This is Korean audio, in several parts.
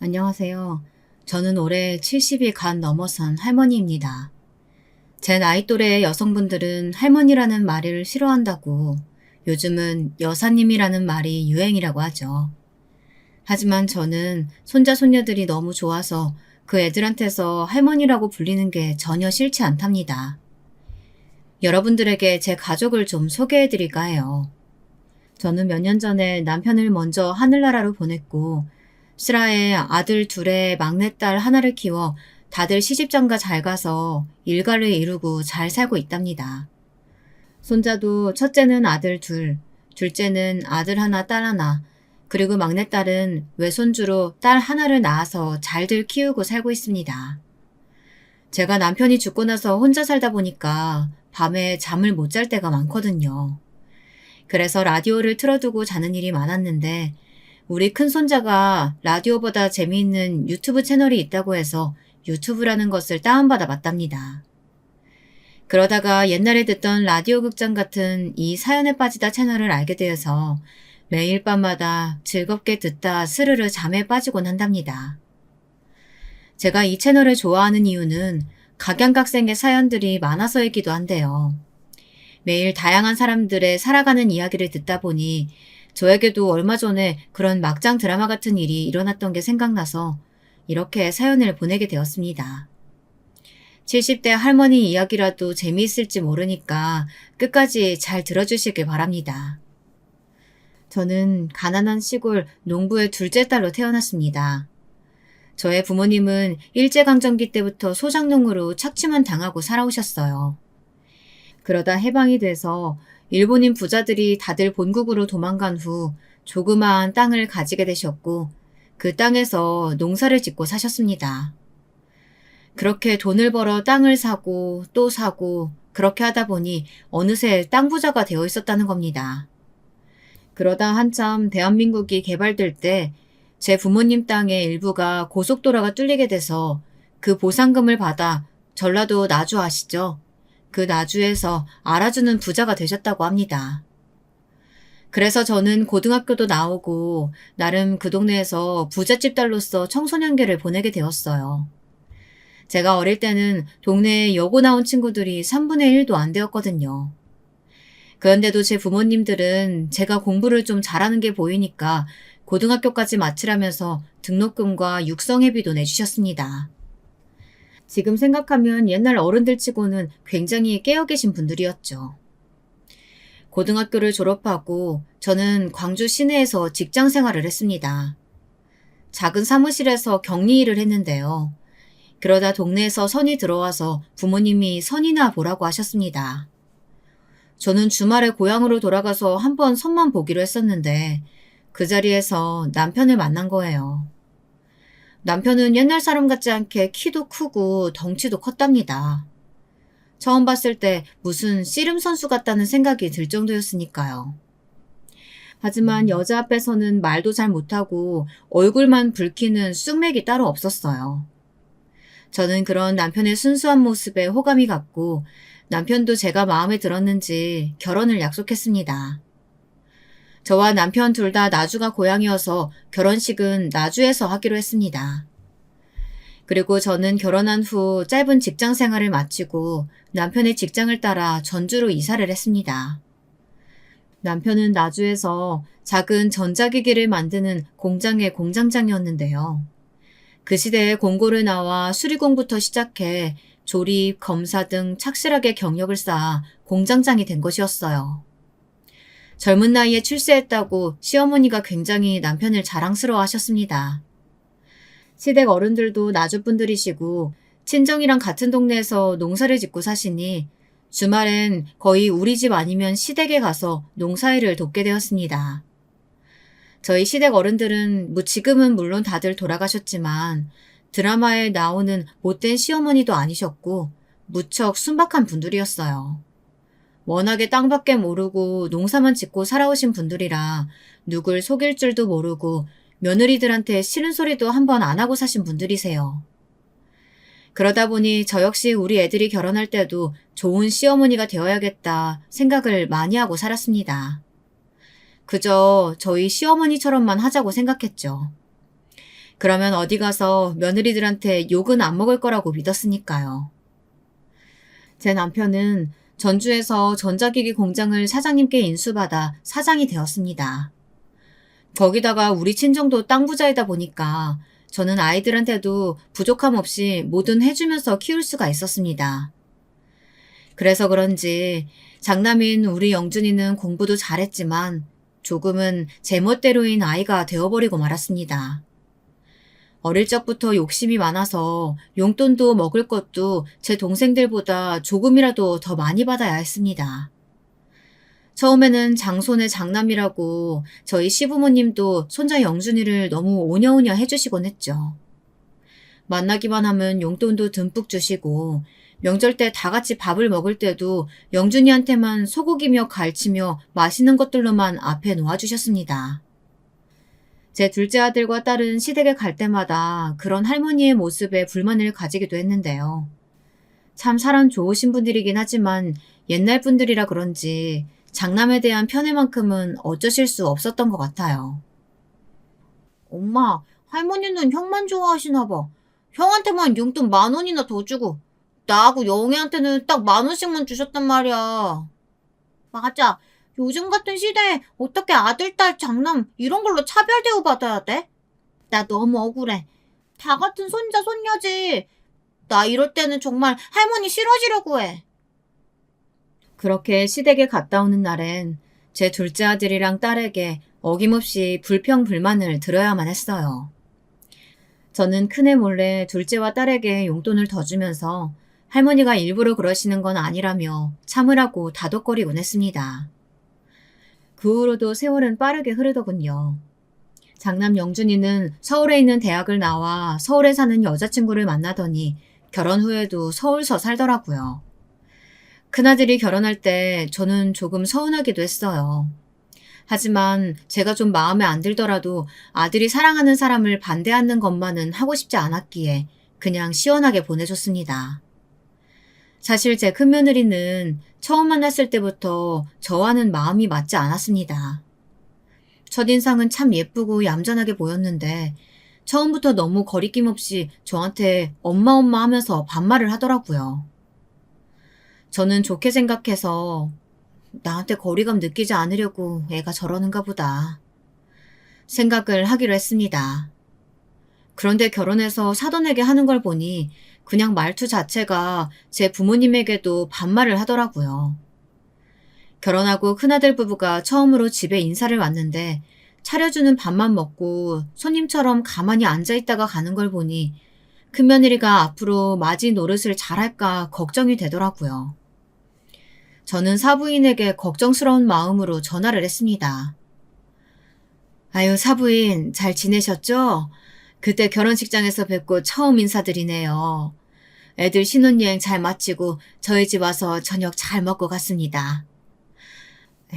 안녕하세요. 저는 올해 70이 간 넘어선 할머니입니다. 제 나이 또래의 여성분들은 할머니라는 말을 싫어한다고 요즘은 여사님이라는 말이 유행이라고 하죠. 하지만 저는 손자, 손녀들이 너무 좋아서 그 애들한테서 할머니라고 불리는 게 전혀 싫지 않답니다. 여러분들에게 제 가족을 좀 소개해 드릴까 해요. 저는 몇 년 전에 남편을 먼저 하늘나라로 보냈고 슬하에 아들 둘에 막내딸 하나를 키워 다들 시집장가 잘 가서 일가를 이루고 잘 살고 있답니다. 손자도 첫째는 아들 둘, 둘째는 아들 하나 딸 하나, 그리고 막내딸은 외손주로 딸 하나를 낳아서 잘들 키우고 살고 있습니다. 제가 남편이 죽고 나서 혼자 살다 보니까 밤에 잠을 못 잘 때가 많거든요. 그래서 라디오를 틀어두고 자는 일이 많았는데 우리 큰손자가 라디오보다 재미있는 유튜브 채널이 있다고 해서 유튜브라는 것을 다운받아 봤답니다. 그러다가 옛날에 듣던 라디오 극장 같은 이 사연에 빠지다 채널을 알게 되어서 매일 밤마다 즐겁게 듣다 스르르 잠에 빠지곤 한답니다. 제가 이 채널을 좋아하는 이유는 각양각색의 사연들이 많아서이기도 한데요. 매일 다양한 사람들의 살아가는 이야기를 듣다 보니 저에게도 얼마 전에 그런 막장 드라마 같은 일이 일어났던 게 생각나서 이렇게 사연을 보내게 되었습니다. 70대 할머니 이야기라도 재미있을지 모르니까 끝까지 잘 들어주시길 바랍니다. 저는 가난한 시골 농부의 둘째 딸로 태어났습니다. 저의 부모님은 일제강점기 때부터 소작농으로 착취만 당하고 살아오셨어요. 그러다 해방이 돼서 일본인 부자들이 다들 본국으로 도망간 후 조그마한 땅을 가지게 되셨고 그 땅에서 농사를 짓고 사셨습니다. 그렇게 돈을 벌어 땅을 사고 또 사고 그렇게 하다 보니 어느새 땅 부자가 되어 있었다는 겁니다. 그러다 한참 대한민국이 개발될 때 제 부모님 땅의 일부가 고속도로가 뚫리게 돼서 그 보상금을 받아 전라도 나주 아시죠? 그 나주에서 알아주는 부자가 되셨다고 합니다. 그래서 저는 고등학교도 나오고 나름 그 동네에서 부잣집 딸로서 청소년기를 보내게 되었어요. 제가 어릴 때는 동네에 여고 나온 친구들이 3분의 1도 안 되었거든요. 그런데도 제 부모님들은 제가 공부를 좀 잘하는 게 보이니까 고등학교까지 마치라면서 등록금과 육성회비도 내주셨습니다. 지금 생각하면 옛날 어른들 치고는 굉장히 깨어 계신 분들이었죠. 고등학교를 졸업하고 저는 광주 시내에서 직장 생활을 했습니다. 작은 사무실에서 격리 일을 했는데요. 그러다 동네에서 선이 들어와서 부모님이 선이나 보라고 하셨습니다. 저는 주말에 고향으로 돌아가서 한번 선만 보기로 했었는데 그 자리에서 남편을 만난 거예요. 남편은 옛날 사람 같지 않게 키도 크고 덩치도 컸답니다. 처음 봤을 때 무슨 씨름 선수 같다는 생각이 들 정도였으니까요. 하지만 여자 앞에서는 말도 잘 못하고 얼굴만 붉히는 쑥맥이 따로 없었어요. 저는 그런 남편의 순수한 모습에 호감이 갔고 남편도 제가 마음에 들었는지 결혼을 약속했습니다. 저와 남편 둘 다 나주가 고향이어서 결혼식은 나주에서 하기로 했습니다. 그리고 저는 결혼한 후 짧은 직장 생활을 마치고 남편의 직장을 따라 전주로 이사를 했습니다. 남편은 나주에서 작은 전자기기를 만드는 공장의 공장장이었는데요. 그 시대에 공고를 나와 수리공부터 시작해 조립, 검사 등 착실하게 경력을 쌓아 공장장이 된 것이었어요. 젊은 나이에 출세했다고 시어머니가 굉장히 남편을 자랑스러워 하셨습니다. 시댁 어른들도 나주분들이시고 친정이랑 같은 동네에서 농사를 짓고 사시니 주말엔 거의 우리 집 아니면 시댁에 가서 농사일을 돕게 되었습니다. 저희 시댁 어른들은 지금은 물론 다들 돌아가셨지만 드라마에 나오는 못된 시어머니도 아니셨고 무척 순박한 분들이었어요. 워낙에 땅밖에 모르고 농사만 짓고 살아오신 분들이라 누굴 속일 줄도 모르고 며느리들한테 싫은 소리도 한 번 안 하고 사신 분들이세요. 그러다 보니 저 역시 우리 애들이 결혼할 때도 좋은 시어머니가 되어야겠다 생각을 많이 하고 살았습니다. 그저 저희 시어머니처럼만 하자고 생각했죠. 그러면 어디 가서 며느리들한테 욕은 안 먹을 거라고 믿었으니까요. 제 남편은 전주에서 전자기기 공장을 사장님께 인수받아 사장이 되었습니다. 거기다가 우리 친정도 땅 부자이다 보니까 저는 아이들한테도 부족함 없이 뭐든 해주면서 키울 수가 있었습니다. 그래서 그런지 장남인 우리 영준이는 공부도 잘했지만 조금은 제멋대로인 아이가 되어버리고 말았습니다. 어릴 적부터 욕심이 많아서 용돈도 먹을 것도 제 동생들보다 조금이라도 더 많이 받아야 했습니다. 처음에는 장손의 장남이라고 저희 시부모님도 손자 영준이를 너무 오냐오냐 해주시곤 했죠. 만나기만 하면 용돈도 듬뿍 주시고 명절 때 다 같이 밥을 먹을 때도 영준이한테만 소고기며 갈치며 맛있는 것들로만 앞에 놓아주셨습니다. 제 둘째 아들과 딸은 시댁에 갈 때마다 그런 할머니의 모습에 불만을 가지기도 했는데요. 참 사람 좋으신 분들이긴 하지만 옛날 분들이라 그런지 장남에 대한 편애만큼은 어쩌실 수 없었던 것 같아요. 엄마, 할머니는 형만 좋아하시나 봐. 형한테만 용돈 10,000원이나 더 주고 나하고 영애한테는 딱 10,000원씩만 주셨단 말이야. 맞아. 요즘 같은 시대에 어떻게 아들, 딸, 장남 이런 걸로 차별 대우받아야 돼? 나 너무 억울해. 다 같은 손자, 손녀지. 나 이럴 때는 정말 할머니 싫어지려고 해. 그렇게 시댁에 갔다 오는 날엔 제 둘째 아들이랑 딸에게 어김없이 불평불만을 들어야만 했어요. 저는 큰애 몰래 둘째와 딸에게 용돈을 더 주면서 할머니가 일부러 그러시는 건 아니라며 참으라고 다독거리곤 했습니다. 그 후로도 세월은 빠르게 흐르더군요. 장남 영준이는 서울에 있는 대학을 나와 서울에 사는 여자친구를 만나더니 결혼 후에도 서울서 살더라고요. 큰아들이 결혼할 때 저는 조금 서운하기도 했어요. 하지만 제가 좀 마음에 안 들더라도 아들이 사랑하는 사람을 반대하는 것만은 하고 싶지 않았기에 그냥 시원하게 보내줬습니다. 사실 제 큰며느리는 처음 만났을 때부터 저와는 마음이 맞지 않았습니다. 첫인상은 참 예쁘고 얌전하게 보였는데 처음부터 너무 거리낌 없이 저한테 엄마 엄마 하면서 반말을 하더라고요. 저는 좋게 생각해서 나한테 거리감 느끼지 않으려고 애가 저러는가 보다 생각을 하기로 했습니다. 그런데 결혼해서 사돈에게 하는 걸 보니 그냥 말투 자체가 제 부모님에게도 반말을 하더라고요. 결혼하고 큰아들 부부가 처음으로 집에 인사를 왔는데 차려주는 밥만 먹고 손님처럼 가만히 앉아있다가 가는 걸 보니 큰며느리가 앞으로 맞이 노릇을 잘할까 걱정이 되더라고요. 저는 사부인에게 걱정스러운 마음으로 전화를 했습니다. 아유, 사부인 잘 지내셨죠? 그때 결혼식장에서 뵙고 처음 인사드리네요. 애들 신혼여행 잘 마치고 저희 집 와서 저녁 잘 먹고 갔습니다.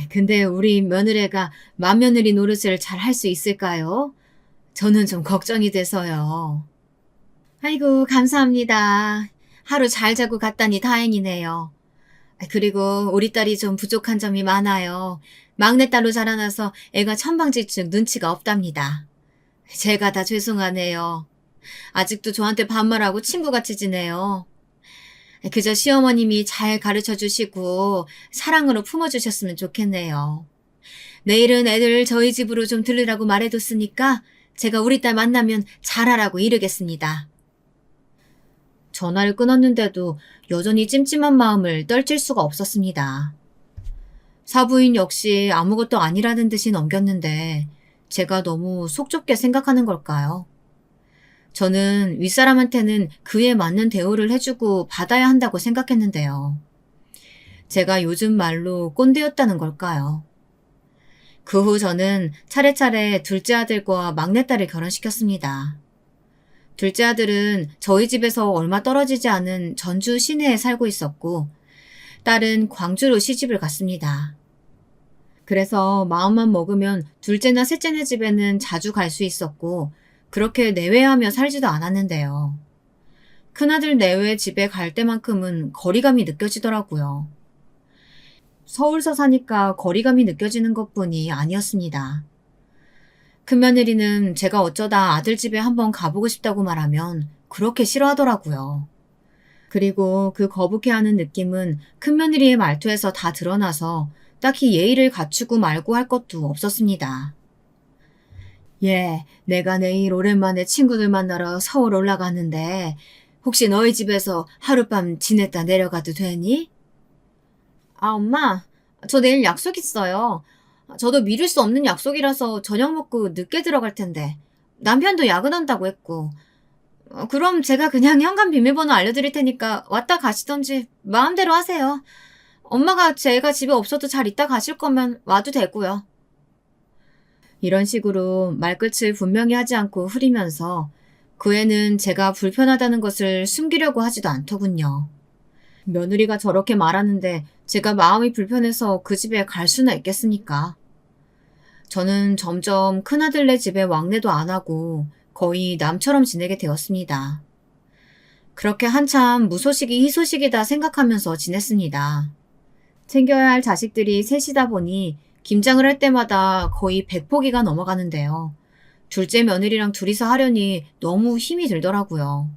근데 우리 며느리가 맏며느리 노릇을 잘 할 수 있을까요? 저는 좀 걱정이 돼서요. 아이고, 감사합니다. 하루 잘 자고 갔다니 다행이네요. 그리고 우리 딸이 좀 부족한 점이 많아요. 막내딸로 자라나서 애가 천방지축 눈치가 없답니다. 제가 다 죄송하네요. 아직도 저한테 반말하고 친구같이 지내요. 그저 시어머님이 잘 가르쳐 주시고 사랑으로 품어주셨으면 좋겠네요. 내일은 애들 저희 집으로 좀 들르라고 말해뒀으니까 제가 우리 딸 만나면 잘하라고 이르겠습니다. 전화를 끊었는데도 여전히 찜찜한 마음을 떨칠 수가 없었습니다. 사부인 역시 아무것도 아니라는 듯이 넘겼는데 제가 너무 속 좁게 생각하는 걸까요? 저는 윗사람한테는 그에 맞는 대우를 해주고 받아야 한다고 생각했는데요. 제가 요즘 말로 꼰대였다는 걸까요? 그 후 저는 차례차례 둘째 아들과 막내딸을 결혼시켰습니다. 둘째 아들은 저희 집에서 얼마 떨어지지 않은 전주 시내에 살고 있었고 딸은 광주로 시집을 갔습니다. 그래서 마음만 먹으면 둘째나 셋째네 집에는 자주 갈 수 있었고 그렇게 내외하며 살지도 않았는데요. 큰아들 내외 집에 갈 때만큼은 거리감이 느껴지더라고요. 서울서 사니까 거리감이 느껴지는 것뿐이 아니었습니다. 큰며느리는 제가 어쩌다 아들 집에 한번 가보고 싶다고 말하면 그렇게 싫어하더라고요. 그리고 그 거북해하는 느낌은 큰며느리의 말투에서 다 드러나서 딱히 예의를 갖추고 말고 할 것도 없었습니다. 예, 내가 내일 오랜만에 친구들 만나러 서울 올라가는데 혹시 너희 집에서 하룻밤 지냈다 내려가도 되니? 아, 엄마, 저 내일 약속 있어요. 저도 미룰 수 없는 약속이라서 저녁 먹고 늦게 들어갈 텐데. 남편도 야근한다고 했고. 그럼 제가 그냥 현관 비밀번호 알려드릴 테니까 왔다 가시던지 마음대로 하세요. 엄마가 제가 집에 없어도 잘 있다 가실 거면 와도 되고요. 이런 식으로 말끝을 분명히 하지 않고 흐리면서 그 애는 제가 불편하다는 것을 숨기려고 하지도 않더군요. 며느리가 저렇게 말하는데 제가 마음이 불편해서 그 집에 갈 수나 있겠습니까? 저는 점점 큰아들네 집에 왕래도 안 하고 거의 남처럼 지내게 되었습니다. 그렇게 한참 무소식이 희소식이다 생각하면서 지냈습니다. 챙겨야 할 자식들이 셋이다 보니 김장을 할 때마다 거의 100포기가 넘어가는데요. 둘째 며느리랑 둘이서 하려니 너무 힘이 들더라고요.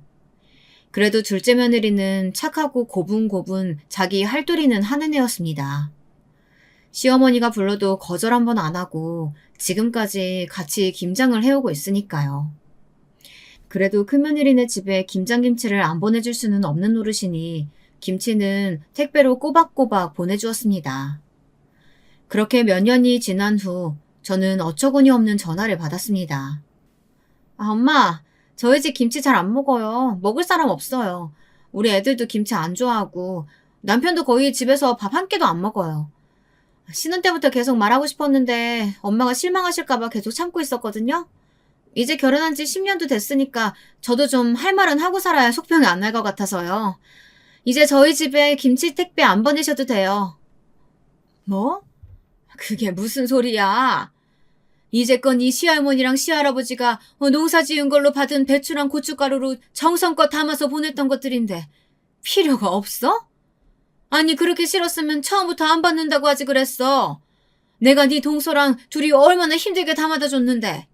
그래도 둘째 며느리는 착하고 고분고분 자기 할도리는 하는 애였습니다. 시어머니가 불러도 거절 한 번 안 하고 지금까지 같이 김장을 해오고 있으니까요. 그래도 큰며느리네 집에 김장김치를 안 보내줄 수는 없는 노릇이니 김치는 택배로 꼬박꼬박 보내주었습니다. 그렇게 몇 년이 지난 후 저는 어처구니 없는 전화를 받았습니다. 아, 엄마, 저희 집 김치 잘 안 먹어요. 먹을 사람 없어요. 우리 애들도 김치 안 좋아하고 남편도 거의 집에서 밥 한 끼도 안 먹어요. 신혼 때부터 계속 말하고 싶었는데 엄마가 실망하실까봐 계속 참고 있었거든요. 이제 결혼한 지 10년도 됐으니까 저도 좀 할 말은 하고 살아야 속병이 안 날 것 같아서요. 이제 저희 집에 김치 택배 안 보내셔도 돼요. 뭐? 그게 무슨 소리야? 이제껏 이 시할머니랑 시할아버지가 농사 지은 걸로 받은 배추랑 고춧가루로 정성껏 담아서 보냈던 것들인데 필요가 없어? 아니 그렇게 싫었으면 처음부터 안 받는다고 하지 그랬어. 내가 네 동서랑 둘이 얼마나 힘들게 담아다 줬는데.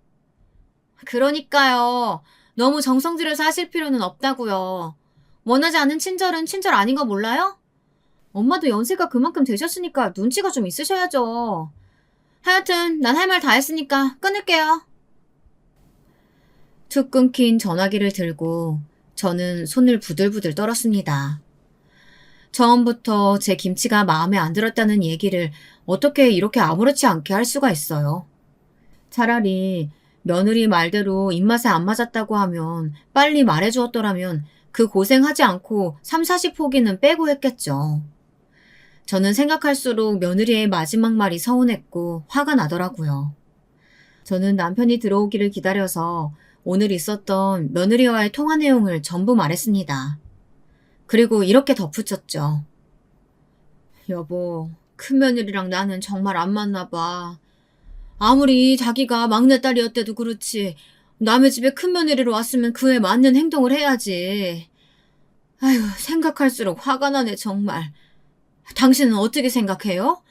그러니까요. 너무 정성 들여서 하실 필요는 없다고요. 원하지 않는 친절은 친절 아닌 거 몰라요? 엄마도 연세가 그만큼 되셨으니까 눈치가 좀 있으셔야죠. 하여튼 난 할 말 다 했으니까 끊을게요. 툭 끊긴 전화기를 들고 저는 손을 부들부들 떨었습니다. 처음부터 제 김치가 마음에 안 들었다는 얘기를 어떻게 이렇게 아무렇지 않게 할 수가 있어요. 차라리 며느리 말대로 입맛에 안 맞았다고 하면 빨리 말해주었더라면 그 고생하지 않고 3, 40포기는 빼고 했겠죠. 저는 생각할수록 며느리의 마지막 말이 서운했고 화가 나더라고요. 저는 남편이 들어오기를 기다려서 오늘 있었던 며느리와의 통화 내용을 전부 말했습니다. 그리고 이렇게 덧붙였죠. 여보, 큰며느리랑 나는 정말 안 맞나 봐. 아무리 자기가 막내딸이었대도 그렇지 남의 집에 큰며느리로 왔으면 그에 맞는 행동을 해야지. 아휴, 생각할수록 화가 나네 정말. 당신은 어떻게 생각해요?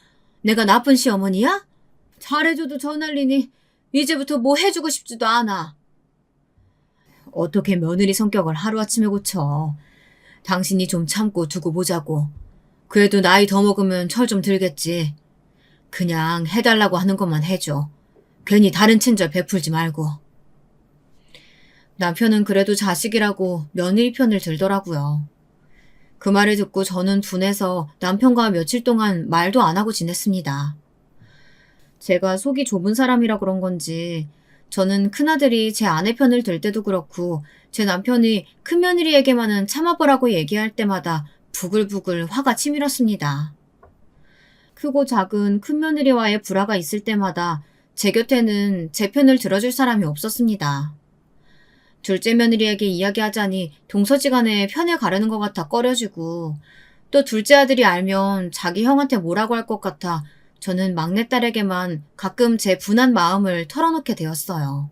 내가 나쁜 시어머니야? 잘해줘도 저 난리니 이제부터 뭐 해주고 싶지도 않아. 어떻게 며느리 성격을 하루아침에 고쳐. 당신이 좀 참고 두고 보자고. 그래도 나이 더 먹으면 철 좀 들겠지. 그냥 해달라고 하는 것만 해줘. 괜히 다른 친절 베풀지 말고. 남편은 그래도 자식이라고 며느리 편을 들더라고요. 그 말을 듣고 저는 둔해서 남편과 며칠 동안 말도 안 하고 지냈습니다. 제가 속이 좁은 사람이라 그런 건지 저는 큰아들이 제 아내 편을 들 때도 그렇고 제 남편이 큰며느리에게만은 참아보라고 얘기할 때마다 부글부글 화가 치밀었습니다. 크고 작은 큰며느리와의 불화가 있을 때마다 제 곁에는 제 편을 들어줄 사람이 없었습니다. 둘째 며느리에게 이야기하자니 동서지간에 편을 가르는 것 같아 꺼려지고 또 둘째 아들이 알면 자기 형한테 뭐라고 할 것 같아 저는 막내딸에게만 가끔 제 분한 마음을 털어놓게 되었어요.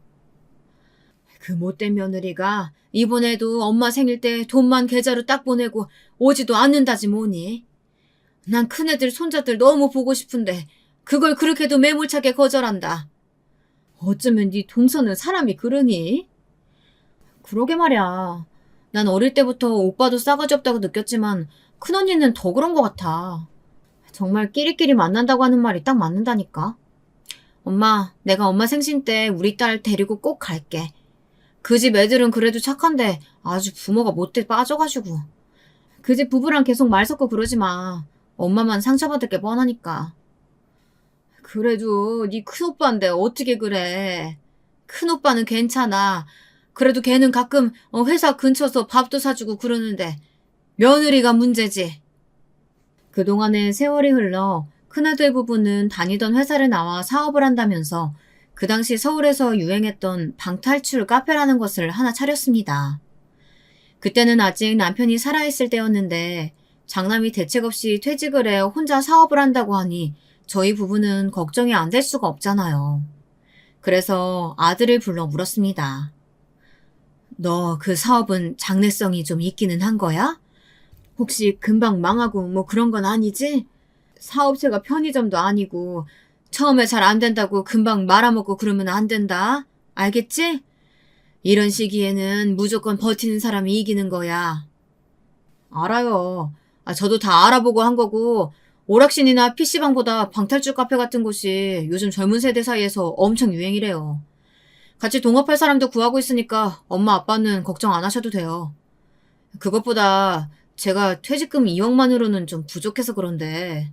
그 못된 며느리가 이번에도 엄마 생일 때 돈만 계좌로 딱 보내고 오지도 않는다지 뭐니. 난 큰애들 손자들 너무 보고 싶은데 그걸 그렇게도 매몰차게 거절한다. 어쩌면 네 동서는 사람이 그러니? 그러게 말이야. 난 어릴 때부터 오빠도 싸가지 없다고 느꼈지만 큰언니는 더 그런 것 같아. 정말 끼리끼리 만난다고 하는 말이 딱 맞는다니까. 엄마, 내가 엄마 생신 때 우리 딸 데리고 꼭 갈게. 그 집 애들은 그래도 착한데 아주 부모가 못돼 빠져가지고. 그 집 부부랑 계속 말 섞고 그러지 마. 엄마만 상처받을 게 뻔하니까. 그래도 네 큰오빠인데 어떻게 그래. 큰오빠는 괜찮아. 그래도 걔는 가끔 회사 근처서 밥도 사주고 그러는데 며느리가 문제지. 그동안에 세월이 흘러 큰아들 부부는 다니던 회사를 나와 사업을 한다면서 그 당시 서울에서 유행했던 방탈출 카페라는 것을 하나 차렸습니다. 그때는 아직 남편이 살아있을 때였는데 장남이 대책 없이 퇴직을 해 혼자 사업을 한다고 하니 저희 부부는 걱정이 안 될 수가 없잖아요. 그래서 아들을 불러 물었습니다. 너 그 사업은 장래성이 좀 있기는 한 거야? 혹시 금방 망하고 뭐 그런 건 아니지? 사업체가 편의점도 아니고 처음에 잘 안 된다고 금방 말아먹고 그러면 안 된다. 알겠지? 이런 시기에는 무조건 버티는 사람이 이기는 거야. 알아요. 저도 다 알아보고 한 거고 오락신이나 PC방보다 방탈출 카페 같은 곳이 요즘 젊은 세대 사이에서 엄청 유행이래요. 같이 동업할 사람도 구하고 있으니까 엄마 아빠는 걱정 안 하셔도 돼요. 그것보다 제가 퇴직금 2억만으로는 좀 부족해서 그런데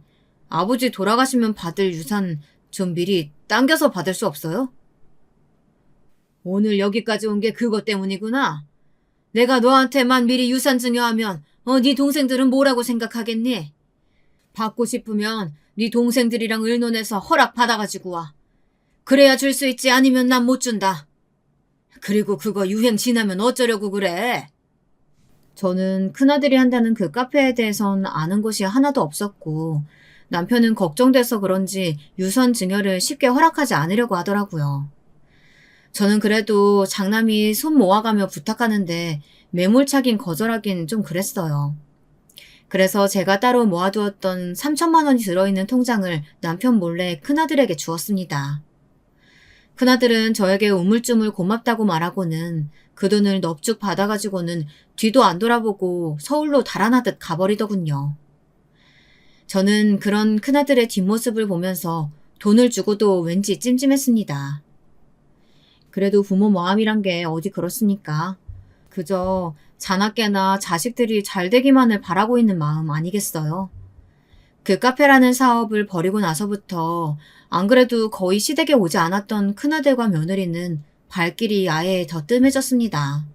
아버지 돌아가시면 받을 유산 좀 미리 당겨서 받을 수 없어요? 오늘 여기까지 온 게 그것 때문이구나. 내가 너한테만 미리 유산 증여하면 네 동생들은 뭐라고 생각하겠니? 받고 싶으면 네 동생들이랑 의논해서 허락 받아가지고 와. 그래야 줄 수 있지 아니면 난 못 준다. 그리고 그거 유행 지나면 어쩌려고 그래? 저는 큰아들이 한다는 그 카페에 대해선 아는 것이 하나도 없었고 남편은 걱정돼서 그런지 유선 증여를 쉽게 허락하지 않으려고 하더라고요. 저는 그래도 장남이 손 모아가며 부탁하는데 매몰차긴 거절하긴 좀 그랬어요. 그래서 제가 따로 모아두었던 3천만 원이 들어있는 통장을 남편 몰래 큰아들에게 주었습니다. 큰아들은 저에게 우물쭈물 고맙다고 말하고는 그 돈을 넙죽 받아가지고는 뒤도 안 돌아보고 서울로 달아나듯 가버리더군요. 저는 그런 큰아들의 뒷모습을 보면서 돈을 주고도 왠지 찜찜했습니다. 그래도 부모 마음이란 게 어디 그렇습니까? 그저 자나깨나 자식들이 잘 되기만을 바라고 있는 마음 아니겠어요? 그 카페라는 사업을 벌이고 나서부터 안 그래도 거의 시댁에 오지 않았던 큰아들과 며느리는 발길이 아예 더 뜸해졌습니다.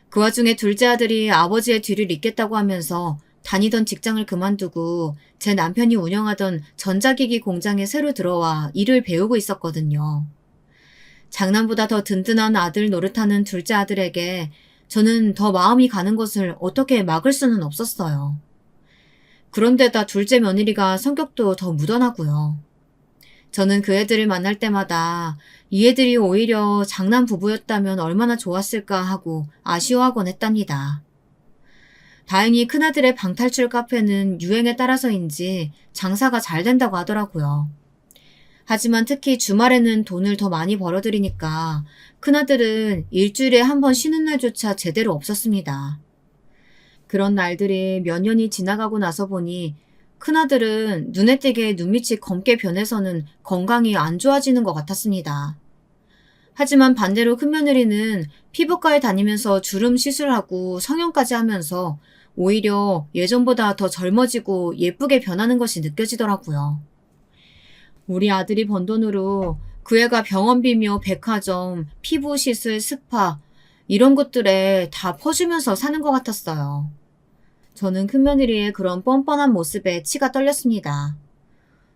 그 와중에 둘째 아들이 아버지의 뒤를 잇겠다고 하면서 다니던 직장을 그만두고 제 남편이 운영하던 전자기기 공장에 새로 들어와 일을 배우고 있었거든요. 장남보다 더 든든한 아들 노릇하는 둘째 아들에게 저는 더 마음이 가는 것을 어떻게 막을 수는 없었어요. 그런데다 둘째 며느리가 성격도 더 묻어나고요. 저는 그 애들을 만날 때마다 이 애들이 오히려 장남 부부였다면 얼마나 좋았을까 하고 아쉬워하곤 했답니다. 다행히 큰아들의 방탈출 카페는 유행에 따라서인지 장사가 잘 된다고 하더라고요. 하지만 특히 주말에는 돈을 더 많이 벌어들이니까 큰아들은 일주일에 한 번 쉬는 날조차 제대로 없었습니다. 그런 날들이 몇 년이 지나가고 나서 보니 큰아들은 눈에 띄게 눈밑이 검게 변해서는 건강이 안 좋아지는 것 같았습니다. 하지만 반대로 큰며느리는 피부과에 다니면서 주름 시술하고 성형까지 하면서 오히려 예전보다 더 젊어지고 예쁘게 변하는 것이 느껴지더라고요. 우리 아들이 번 돈으로 그 애가 병원비며 백화점, 피부 시술, 스파 이런 것들에 다 퍼주면서 사는 것 같았어요. 저는 큰며느리의 그런 뻔뻔한 모습에 치가 떨렸습니다.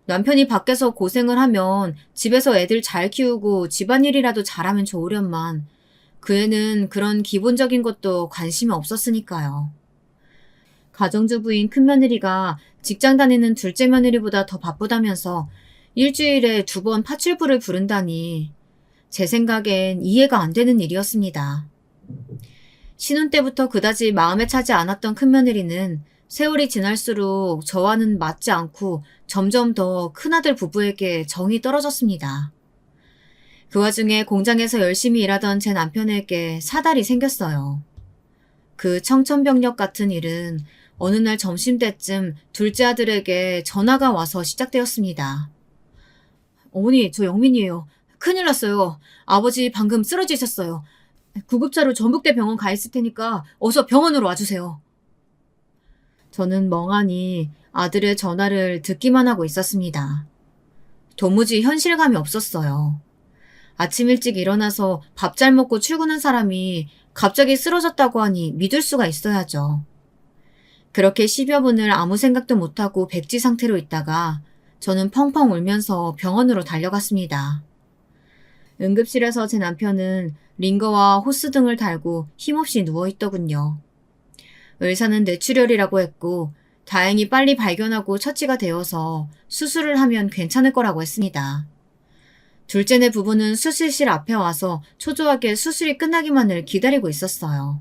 남편이 밖에서 고생을 하면 집에서 애들 잘 키우고 집안일이라도 잘하면 좋으련만 그 애는 그런 기본적인 것도 관심이 없었으니까요. 가정주부인 큰며느리가 직장 다니는 둘째 며느리보다 더 바쁘다면서 일주일에 2번 파출부를 부른다니 제 생각엔 이해가 안 되는 일이었습니다. 신혼 때부터 그다지 마음에 차지 않았던 큰며느리는 세월이 지날수록 저와는 맞지 않고 점점 더 큰아들 부부에게 정이 떨어졌습니다. 그 와중에 공장에서 열심히 일하던 제 남편에게 사달이 생겼어요. 그 청천벽력 같은 일은 어느 날 점심때쯤 둘째 아들에게 전화가 와서 시작되었습니다. 어머니, 저 영민이에요. 큰일 났어요. 아버지 방금 쓰러지셨어요. 구급차로 전북대 병원 가 있을 테니까 어서 병원으로 와주세요. 저는 멍하니 아들의 전화를 듣기만 하고 있었습니다. 도무지 현실감이 없었어요. 아침 일찍 일어나서 밥 잘 먹고 출근한 사람이 갑자기 쓰러졌다고 하니 믿을 수가 있어야죠. 그렇게 10여 분을 아무 생각도 못하고 백지 상태로 있다가 저는 펑펑 울면서 병원으로 달려갔습니다. 응급실에서 제 남편은 링거와 호스 등을 달고 힘없이 누워있더군요. 의사는 뇌출혈이라고 했고 다행히 빨리 발견하고 처치가 되어서 수술을 하면 괜찮을 거라고 했습니다. 둘째네 부부는 수술실 앞에 와서 초조하게 수술이 끝나기만을 기다리고 있었어요.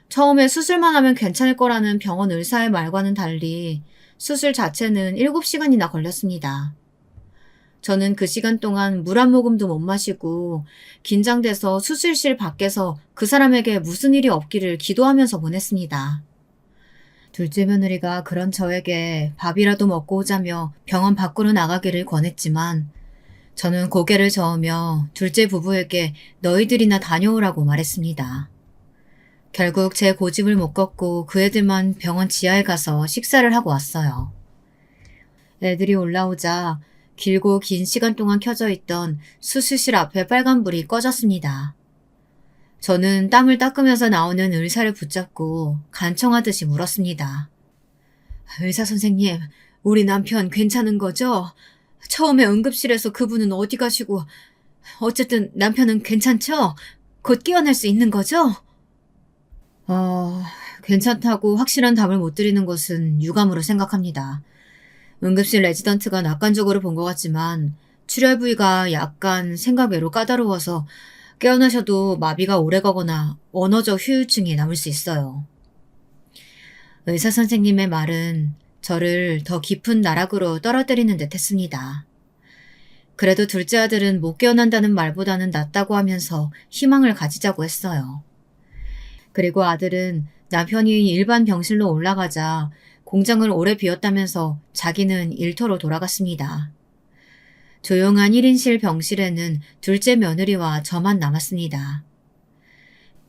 처음에 수술만 하면 괜찮을 거라는 병원 의사의 말과는 달리 수술 자체는 7시간이나 걸렸습니다. 저는 그 시간 동안 물 한 모금도 못 마시고 긴장돼서 수술실 밖에서 그 사람에게 무슨 일이 없기를 기도하면서 보냈습니다. 둘째 며느리가 그런 저에게 밥이라도 먹고 오자며 병원 밖으로 나가기를 권했지만 저는 고개를 저으며 둘째 부부에게 너희들이나 다녀오라고 말했습니다. 결국 제 고집을 못 꺾고 그 애들만 병원 지하에 가서 식사를 하고 왔어요. 애들이 올라오자 길고 긴 시간 동안 켜져 있던 수술실 앞에 빨간불이 꺼졌습니다. 저는 땀을 닦으면서 나오는 의사를 붙잡고 간청하듯이 물었습니다. 의사 선생님, 우리 남편 괜찮은 거죠? 처음에 응급실에서 그분은 어디 가시고 어쨌든 남편은 괜찮죠? 곧 깨어날 수 있는 거죠? 괜찮다고 확실한 답을 못 드리는 것은 유감으로 생각합니다. 응급실 레지던트가 낙관적으로 본 것 같지만 출혈 부위가 약간 생각 외로 까다로워서 깨어나셔도 마비가 오래가거나 언어적 후유증이 남을 수 있어요. 의사 선생님의 말은 저를 더 깊은 나락으로 떨어뜨리는 듯 했습니다. 그래도 둘째 아들은 못 깨어난다는 말보다는 낫다고 하면서 희망을 가지자고 했어요. 그리고 아들은 남편이 일반 병실로 올라가자 공장을 오래 비웠다면서 자기는 일터로 돌아갔습니다. 조용한 1인실 병실에는 둘째 며느리와 저만 남았습니다.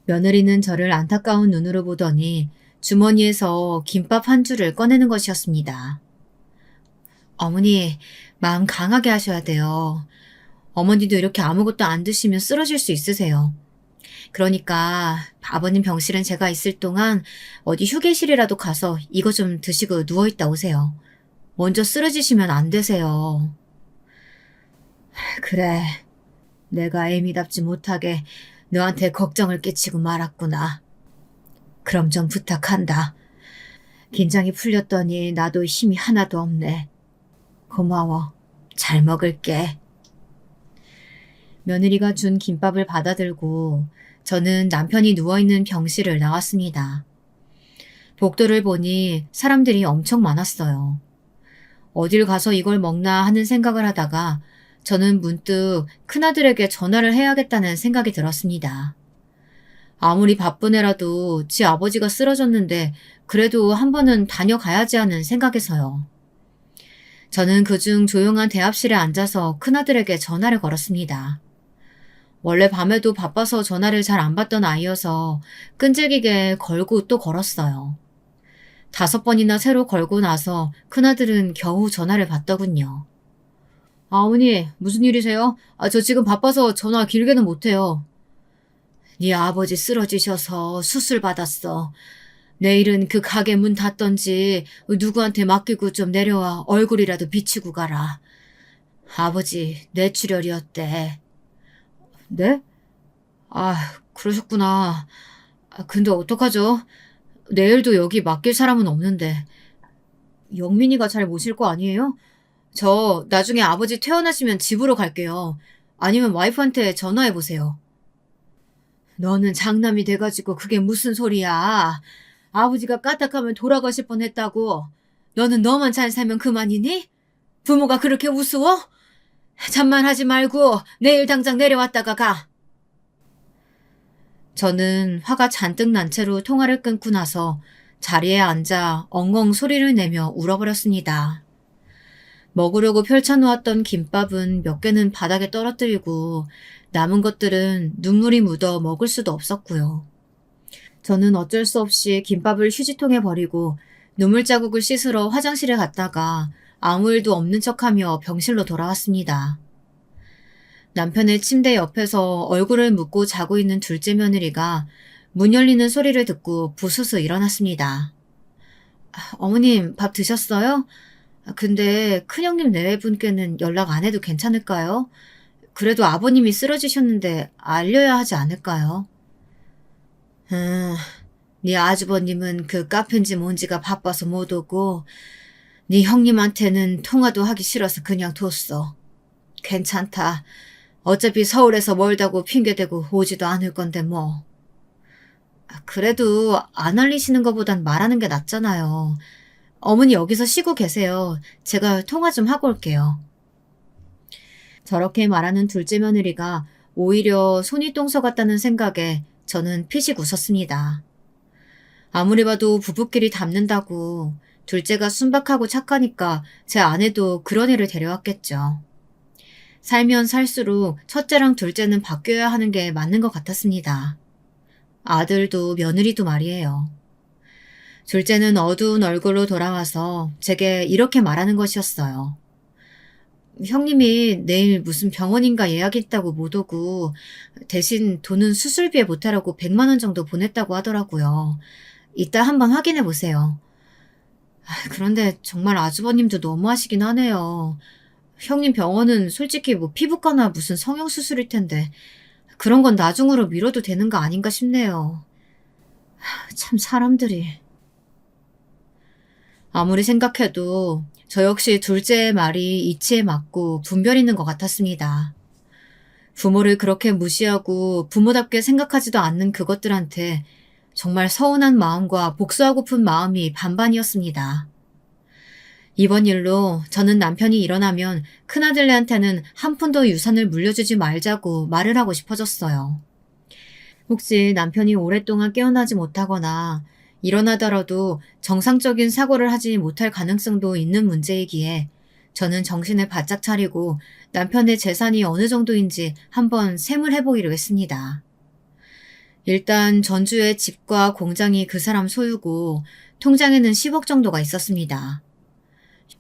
며느리는 저를 안타까운 눈으로 보더니 주머니에서 김밥 한 줄을 꺼내는 것이었습니다. 어머니, 마음 강하게 하셔야 돼요. 어머니도 이렇게 아무것도 안 드시면 쓰러질 수 있으세요. 그러니까 아버님 병실은 제가 있을 동안 어디 휴게실이라도 가서 이거 좀 드시고 누워있다 오세요. 먼저 쓰러지시면 안 되세요. 그래, 내가 애미답지 못하게 너한테 걱정을 끼치고 말았구나. 그럼 좀 부탁한다. 긴장이 풀렸더니 나도 힘이 하나도 없네. 고마워. 잘 먹을게. 며느리가 준 김밥을 받아들고 저는 남편이 누워있는 병실을 나왔습니다. 복도를 보니 사람들이 엄청 많았어요. 어딜 가서 이걸 먹나 하는 생각을 하다가 저는 문득 큰아들에게 전화를 해야겠다는 생각이 들었습니다. 아무리 바쁜 애라도 지 아버지가 쓰러졌는데 그래도 한 번은 다녀가야지 하는 생각에서요. 저는 그중 조용한 대합실에 앉아서 큰아들에게 전화를 걸었습니다. 원래 밤에도 바빠서 전화를 잘 안 받던 아이여서 끈질기게 걸고 또 걸었어요. 5번이나 새로 걸고 나서 큰아들은 겨우 전화를 받더군요. 어머니, 무슨 일이세요? 저 지금 바빠서 전화 길게는 못해요. 네 아버지 쓰러지셔서 수술 받았어. 내일은 그 가게 문 닫던지 누구한테 맡기고 좀 내려와 얼굴이라도 비치고 가라. 아버지 뇌출혈이었대. 네? 그러셨구나. 근데 어떡하죠? 내일도 여기 맡길 사람은 없는데. 영민이가 잘 모실 거 아니에요? 저 나중에 아버지 퇴원하시면 집으로 갈게요. 아니면 와이프한테 전화해보세요. 너는 장남이 돼가지고 그게 무슨 소리야. 아버지가 까딱하면 돌아가실 뻔했다고. 너는 너만 잘 살면 그만이니? 부모가 그렇게 우스워? 잠만 하지 말고 내일 당장 내려왔다가 가. 저는 화가 잔뜩 난 채로 통화를 끊고 나서 자리에 앉아 엉엉 소리를 내며 울어버렸습니다. 먹으려고 펼쳐놓았던 김밥은 몇 개는 바닥에 떨어뜨리고 남은 것들은 눈물이 묻어 먹을 수도 없었고요. 저는 어쩔 수 없이 김밥을 휴지통에 버리고 눈물 자국을 씻으러 화장실에 갔다가 아무 일도 없는 척하며 병실로 돌아왔습니다. 남편의 침대 옆에서 얼굴을 묶고 자고 있는 둘째 며느리가 문 열리는 소리를 듣고 부스스 일어났습니다. 어머님, 밥 드셨어요? 근데 큰형님 내외분께는 연락 안 해도 괜찮을까요? 그래도 아버님이 쓰러지셨는데 알려야 하지 않을까요? 네 아주버님은 그 카페인지 뭔지가 바빠서 못 오고 네 형님한테는 통화도 하기 싫어서 그냥 뒀어. 괜찮다. 어차피 서울에서 멀다고 핑계대고 오지도 않을 건데 뭐. 그래도 안 알리시는 것보단 말하는 게 낫잖아요. 어머니 여기서 쉬고 계세요. 제가 통화 좀 하고 올게요. 저렇게 말하는 둘째 며느리가 오히려 손이 똥서 같다는 생각에 저는 피식 웃었습니다. 아무리 봐도 부부끼리 닮는다고 둘째가 순박하고 착하니까 제 아내도 그런 애를 데려왔겠죠. 살면 살수록 첫째랑 둘째는 바뀌어야 하는 게 맞는 것 같았습니다. 아들도 며느리도 말이에요. 둘째는 어두운 얼굴로 돌아와서 제게 이렇게 말하는 것이었어요. 형님이 내일 무슨 병원인가 예약했다고 못 오고 대신 돈은 수술비에 보태라고 100만 원 정도 보냈다고 하더라고요. 이따 한번 확인해 보세요. 그런데 정말 아주버님도 너무하시긴 하네요. 형님 병원은 솔직히 뭐 피부과나 무슨 성형수술일 텐데 그런 건 나중으로 미뤄도 되는 거 아닌가 싶네요. 참 사람들이. 아무리 생각해도 저 역시 둘째의 말이 이치에 맞고 분별 있는 것 같았습니다. 부모를 그렇게 무시하고 부모답게 생각하지도 않는 그것들한테 정말 서운한 마음과 복수하고픈 마음이 반반이었습니다. 이번 일로 저는 남편이 일어나면 큰아들네한테는 한 푼도 유산을 물려주지 말자고 말을 하고 싶어졌어요. 혹시 남편이 오랫동안 깨어나지 못하거나 일어나더라도 정상적인 사고를 하지 못할 가능성도 있는 문제이기에 저는 정신을 바짝 차리고 남편의 재산이 어느 정도인지 한번 셈을 해보기로 했습니다. 일단 전주의 집과 공장이 그 사람 소유고 통장에는 10억 정도가 있었습니다.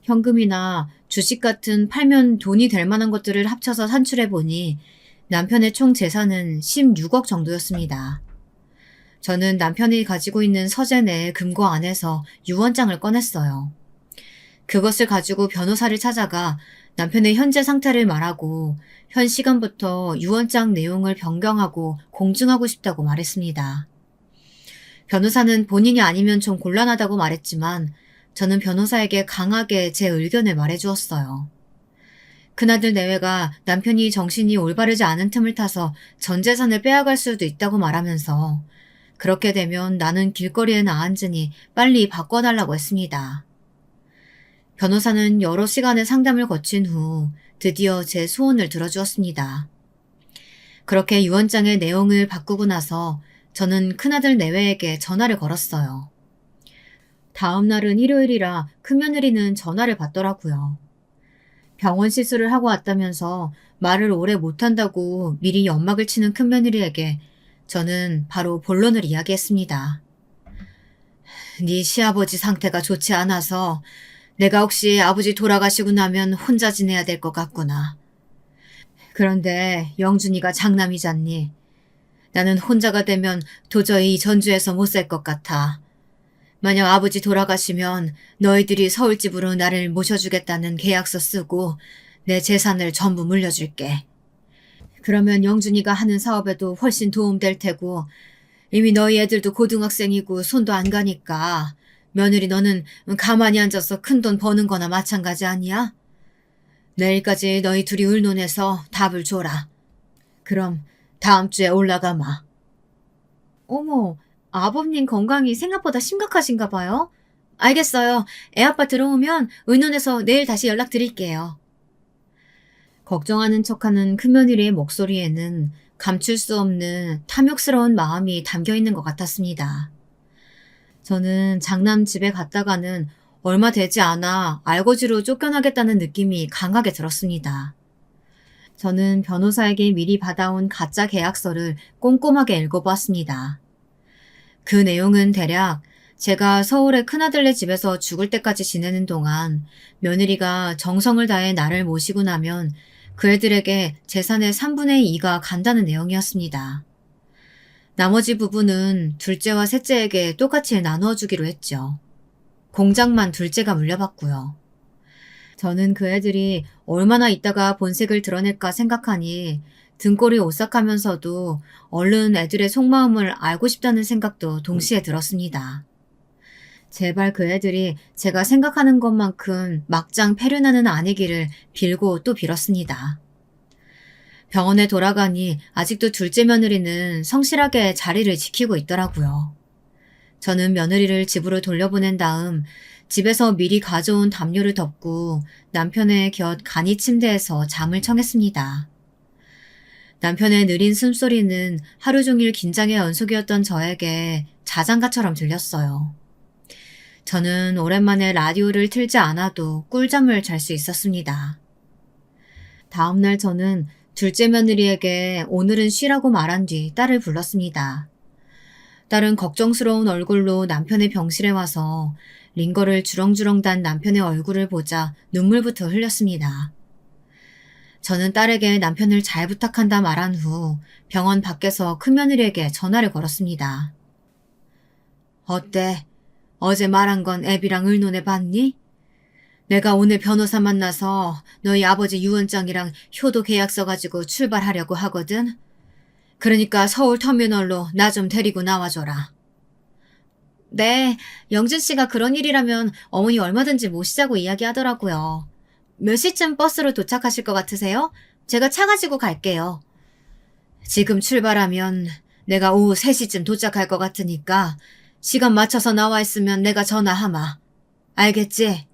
현금이나 주식 같은 팔면 돈이 될 만한 것들을 합쳐서 산출해보니 남편의 총 재산은 16억 정도였습니다. 저는 남편이 가지고 있는 서재 내 금고 안에서 유언장을 꺼냈어요. 그것을 가지고 변호사를 찾아가 남편의 현재 상태를 말하고 현 시간부터 유언장 내용을 변경하고 공증하고 싶다고 말했습니다. 변호사는 본인이 아니면 좀 곤란하다고 말했지만 저는 변호사에게 강하게 제 의견을 말해주었어요. 큰아들 내외가 남편이 정신이 올바르지 않은 틈을 타서 전 재산을 빼앗갈 수도 있다고 말하면서 그렇게 되면 나는 길거리에 나앉으니 빨리 바꿔달라고 했습니다. 변호사는 여러 시간의 상담을 거친 후 드디어 제 소원을 들어주었습니다. 그렇게 유언장의 내용을 바꾸고 나서 저는 큰아들 내외에게 전화를 걸었어요. 다음 날은 일요일이라 큰며느리는 전화를 받더라고요. 병원 시술을 하고 왔다면서 말을 오래 못한다고 미리 연막을 치는 큰며느리에게 저는 바로 본론을 이야기했습니다. 네 시아버지 상태가 좋지 않아서 내가 혹시 아버지 돌아가시고 나면 혼자 지내야 될 것 같구나. 그런데 영준이가 장남이잖니. 나는 혼자가 되면 도저히 전주에서 못 살 것 같아. 만약 아버지 돌아가시면 너희들이 서울집으로 나를 모셔주겠다는 계약서 쓰고 내 재산을 전부 물려줄게. 그러면 영준이가 하는 사업에도 훨씬 도움될 테고 이미 너희 애들도 고등학생이고 손도 안 가니까 며느리 너는 가만히 앉아서 큰돈 버는 거나 마찬가지 아니야? 내일까지 너희 둘이 의논해서 답을 줘라. 그럼 다음 주에 올라가마. 어머, 아버님 건강이 생각보다 심각하신가 봐요. 알겠어요. 애아빠 들어오면 의논해서 내일 다시 연락드릴게요. 걱정하는 척하는 큰며느리의 목소리에는 감출 수 없는 탐욕스러운 마음이 담겨 있는 것 같았습니다. 저는 장남 집에 갔다가는 얼마 되지 않아 알거지로 쫓겨나겠다는 느낌이 강하게 들었습니다. 저는 변호사에게 미리 받아온 가짜 계약서를 꼼꼼하게 읽어보았습니다. 그 내용은 대략 제가 서울의 큰아들네 집에서 죽을 때까지 지내는 동안 며느리가 정성을 다해 나를 모시고 나면 그 애들에게 재산의 3분의 2가 간다는 내용이었습니다. 나머지 부분은 둘째와 셋째에게 똑같이 나누어 주기로 했죠. 공장만 둘째가 물려받고요. 저는 그 애들이 얼마나 있다가 본색을 드러낼까 생각하니 등골이 오싹하면서도 얼른 애들의 속마음을 알고 싶다는 생각도 동시에 들었습니다. 제발 그 애들이 제가 생각하는 것만큼 막장 패륜하는 아니기를 빌고 또 빌었습니다. 병원에 돌아가니 아직도 둘째 며느리는 성실하게 자리를 지키고 있더라고요. 저는 며느리를 집으로 돌려보낸 다음 집에서 미리 가져온 담요를 덮고 남편의 곁 간이 침대에서 잠을 청했습니다. 남편의 느린 숨소리는 하루 종일 긴장의 연속이었던 저에게 자장가처럼 들렸어요. 저는 오랜만에 라디오를 틀지 않아도 꿀잠을 잘 수 있었습니다. 다음날 저는 둘째 며느리에게 오늘은 쉬라고 말한 뒤 딸을 불렀습니다. 딸은 걱정스러운 얼굴로 남편의 병실에 와서 링거를 주렁주렁 단 남편의 얼굴을 보자 눈물부터 흘렸습니다. 저는 딸에게 남편을 잘 부탁한다 말한 후 병원 밖에서 큰며느리에게 전화를 걸었습니다. 어때? 어제 말한 건 애비랑 의논해 봤니? 내가 오늘 변호사 만나서 너희 아버지 유언장이랑 효도 계약서 가지고 출발하려고 하거든. 그러니까 서울 터미널로 나 좀 데리고 나와줘라. 네, 영준 씨가 그런 일이라면 어머니 얼마든지 모시자고 이야기하더라고요. 몇 시쯤 버스로 도착하실 것 같으세요? 제가 차 가지고 갈게요. 지금 출발하면 내가 오후 3시쯤 도착할 것 같으니까 시간 맞춰서 나와 있으면 내가 전화하마. 알겠지?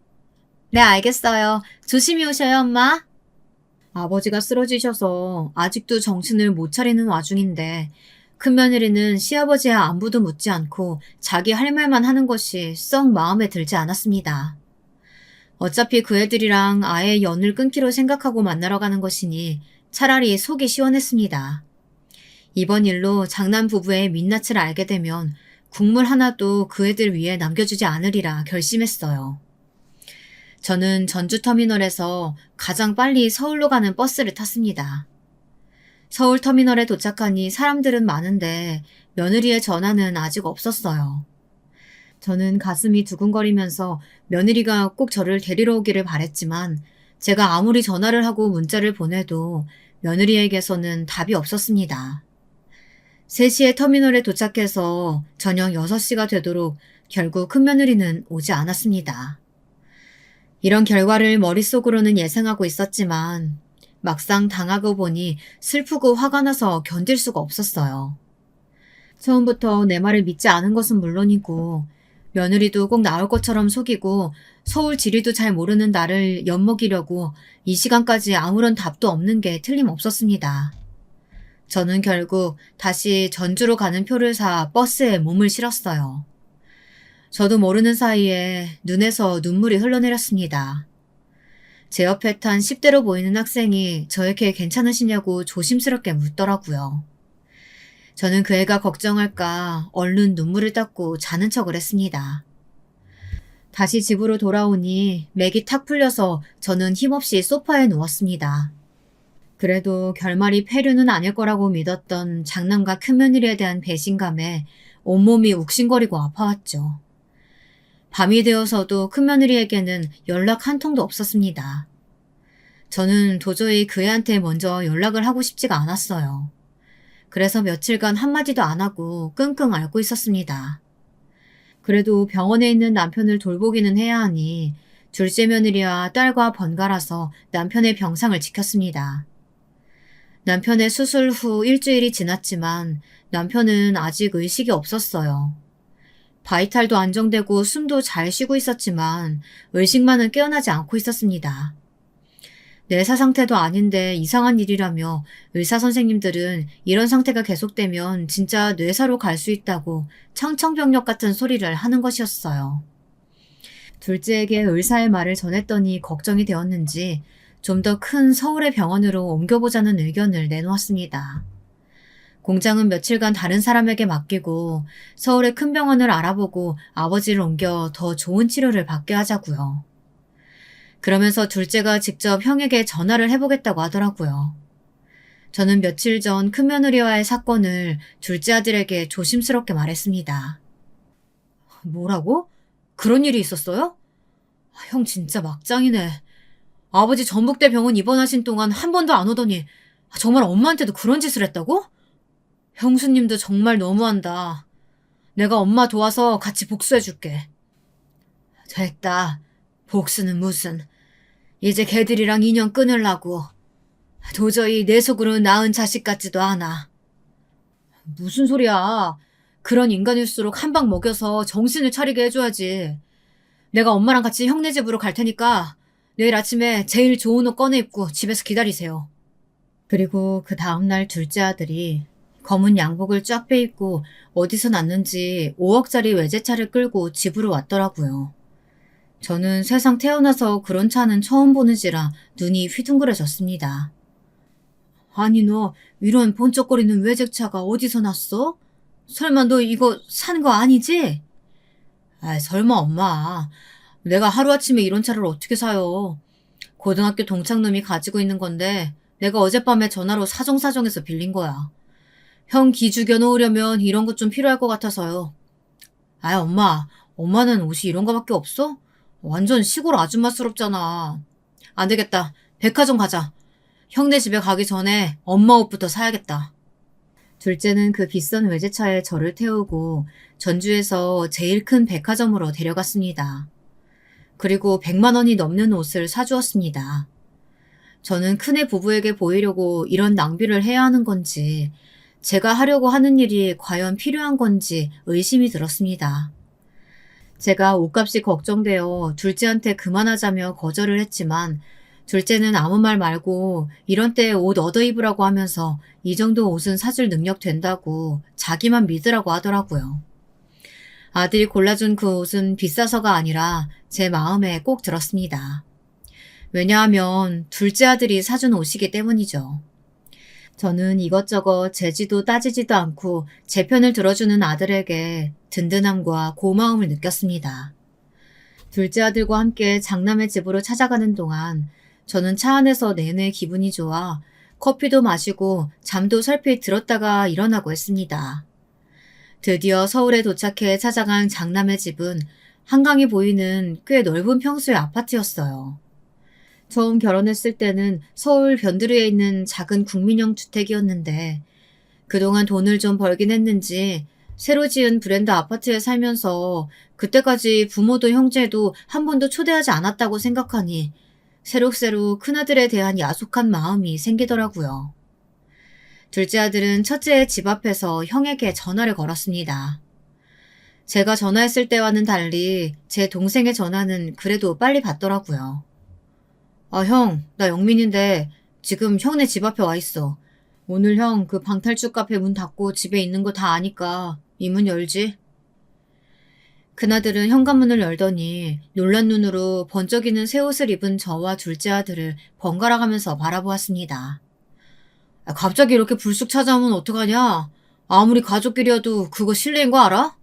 네, 알겠어요. 조심히 오셔요, 엄마. 아버지가 쓰러지셔서 아직도 정신을 못 차리는 와중인데 큰며느리는 시아버지의 안부도 묻지 않고 자기 할 말만 하는 것이 썩 마음에 들지 않았습니다. 어차피 그 애들이랑 아예 연을 끊기로 생각하고 만나러 가는 것이니 차라리 속이 시원했습니다. 이번 일로 장남 부부의 민낯을 알게 되면 국물 하나도 그 애들 위에 남겨주지 않으리라 결심했어요. 저는 전주터미널에서 가장 빨리 서울로 가는 버스를 탔습니다. 서울터미널에 도착하니 사람들은 많은데 며느리의 전화는 아직 없었어요. 저는 가슴이 두근거리면서 며느리가 꼭 저를 데리러 오기를 바랬지만 제가 아무리 전화를 하고 문자를 보내도 며느리에게서는 답이 없었습니다. 3시에 터미널에 도착해서 저녁 6시가 되도록 결국 큰며느리는 오지 않았습니다. 이런 결과를 머릿속으로는 예상하고 있었지만 막상 당하고 보니 슬프고 화가 나서 견딜 수가 없었어요. 처음부터 내 말을 믿지 않은 것은 물론이고 며느리도 꼭 나올 것처럼 속이고 서울 지리도 잘 모르는 나를 엿먹이려고 이 시간까지 아무런 답도 없는 게 틀림없었습니다. 저는 결국 다시 전주로 가는 표를 사 버스에 몸을 실었어요. 저도 모르는 사이에 눈에서 눈물이 흘러내렸습니다. 제 옆에 탄 10대로 보이는 학생이 저에게 괜찮으시냐고 조심스럽게 묻더라고요. 저는 그 애가 걱정할까 얼른 눈물을 닦고 자는 척을 했습니다. 다시 집으로 돌아오니 맥이 탁 풀려서 저는 힘없이 소파에 누웠습니다. 그래도 결말이 폐륜은 아닐 거라고 믿었던 장남과 큰며느리에 대한 배신감에 온몸이 욱신거리고 아파왔죠. 밤이 되어서도 큰며느리에게는 연락 한 통도 없었습니다. 저는 도저히 그 애한테 먼저 연락을 하고 싶지가 않았어요. 그래서 며칠간 한마디도 안 하고 끙끙 앓고 있었습니다. 그래도 병원에 있는 남편을 돌보기는 해야 하니 둘째 며느리와 딸과 번갈아서 남편의 병상을 지켰습니다. 남편의 수술 후 일주일이 지났지만 남편은 아직 의식이 없었어요. 바이탈도 안정되고 숨도 잘 쉬고 있었지만 의식만은 깨어나지 않고 있었습니다. 뇌사 상태도 아닌데 이상한 일이라며 의사 선생님들은 이런 상태가 계속되면 진짜 뇌사로 갈 수 있다고 청천벽력 같은 소리를 하는 것이었어요. 둘째에게 의사의 말을 전했더니 걱정이 되었는지 좀 더 큰 서울의 병원으로 옮겨보자는 의견을 내놓았습니다. 공장은 며칠간 다른 사람에게 맡기고 서울의 큰 병원을 알아보고 아버지를 옮겨 더 좋은 치료를 받게 하자고요. 그러면서 둘째가 직접 형에게 전화를 해보겠다고 하더라고요. 저는 며칠 전 큰며느리와의 사건을 둘째 아들에게 조심스럽게 말했습니다. 뭐라고? 그런 일이 있었어요? 형 진짜 막장이네. 아버지 전북대 병원 입원하신 동안 한 번도 안 오더니 정말 엄마한테도 그런 짓을 했다고? 형수님도 정말 너무한다. 내가 엄마 도와서 같이 복수해줄게. 됐다. 복수는 무슨. 이제 걔들이랑 인연 끊으려고. 도저히 내 속으로 낳은 자식 같지도 않아. 무슨 소리야. 그런 인간일수록 한 방 먹여서 정신을 차리게 해줘야지. 내가 엄마랑 같이 형네 집으로 갈 테니까 내일 아침에 제일 좋은 옷 꺼내 입고 집에서 기다리세요. 그리고 그 다음날 둘째 아들이 검은 양복을 쫙 빼입고 어디서 났는지 5억짜리 외제차를 끌고 집으로 왔더라고요. 저는 세상 태어나서 그런 차는 처음 보는지라 눈이 휘둥그레졌습니다. 아니 너 이런 번쩍거리는 외제차가 어디서 났어? 설마 너 이거 산 거 아니지? 아 설마 엄마. 내가 하루아침에 이런 차를 어떻게 사요. 고등학교 동창놈이 가지고 있는 건데 내가 어젯밤에 전화로 사정사정해서 빌린 거야. 형 기 죽여놓으려면 이런 것 좀 필요할 것 같아서요. 아 엄마는 옷이 이런 거밖에 없어? 완전 시골 아줌마스럽잖아. 안 되겠다. 백화점 가자. 형네 집에 가기 전에 엄마 옷부터 사야겠다. 둘째는 그 비싼 외제차에 저를 태우고 전주에서 제일 큰 백화점으로 데려갔습니다. 그리고 100만 원이 넘는 옷을 사주었습니다. 저는 큰애 부부에게 보이려고 이런 낭비를 해야 하는 건지 제가 하려고 하는 일이 과연 필요한 건지 의심이 들었습니다. 제가 옷값이 걱정되어 둘째한테 그만하자며 거절을 했지만 둘째는 아무 말 말고 이런 때에 옷 얻어 입으라고 하면서 이 정도 옷은 사줄 능력 된다고 자기만 믿으라고 하더라고요. 아들이 골라준 그 옷은 비싸서가 아니라 제 마음에 꼭 들었습니다. 왜냐하면 둘째 아들이 사준 옷이기 때문이죠. 저는 이것저것 재지도 따지지도 않고 제 편을 들어주는 아들에게 든든함과 고마움을 느꼈습니다. 둘째 아들과 함께 장남의 집으로 찾아가는 동안 저는 차 안에서 내내 기분이 좋아 커피도 마시고 잠도 설핏 들었다가 일어나고 했습니다. 드디어 서울에 도착해 찾아간 장남의 집은 한강이 보이는 꽤 넓은 평수의 아파트였어요. 처음 결혼했을 때는 서울 변두리에 있는 작은 국민형 주택이었는데 그동안 돈을 좀 벌긴 했는지 새로 지은 브랜드 아파트에 살면서 그때까지 부모도 형제도 한 번도 초대하지 않았다고 생각하니 새록새록 큰아들에 대한 야속한 마음이 생기더라고요. 둘째 아들은 첫째의 집 앞에서 형에게 전화를 걸었습니다. 제가 전화했을 때와는 달리 제 동생의 전화는 그래도 빨리 받더라고요. 아, 형, 나 영민인데 지금 형네 집 앞에 와 있어. 오늘 형 그 방탈출 카페 문 닫고 집에 있는 거 다 아니까 이 문 열지? 큰아들은 현관문을 열더니 놀란 눈으로 번쩍이는 새 옷을 입은 저와 둘째 아들을 번갈아 가면서 바라보았습니다. 아, 갑자기 이렇게 불쑥 찾아오면 어떡하냐? 아무리 가족끼리여도 그거 실례인 거 알아?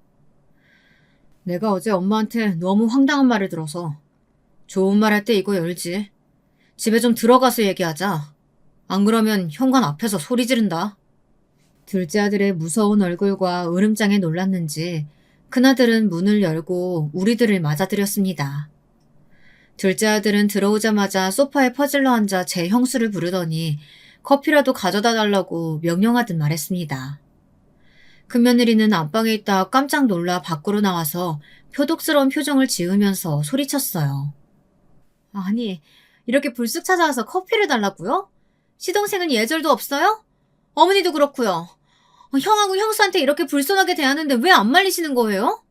내가 어제 엄마한테 너무 황당한 말을 들어서. 좋은 말 할 때 이거 열지. 집에 좀 들어가서 얘기하자. 안 그러면 현관 앞에서 소리 지른다. 둘째 아들의 무서운 얼굴과 으름장에 놀랐는지 큰아들은 문을 열고 우리들을 맞아들였습니다. 둘째 아들은 들어오자마자 소파에 퍼질러 앉아 제 형수를 부르더니 커피라도 가져다 달라고 명령하듯 말했습니다. 큰며느리는 안방에 있다 깜짝 놀라 밖으로 나와서 표독스러운 표정을 지으면서 소리쳤어요. 아니, 이렇게 불쑥 찾아와서 커피를 달라고요? 시동생은 예절도 없어요? 어머니도 그렇고요. 형하고 형수한테 이렇게 불손하게 대하는데 왜 안 말리시는 거예요?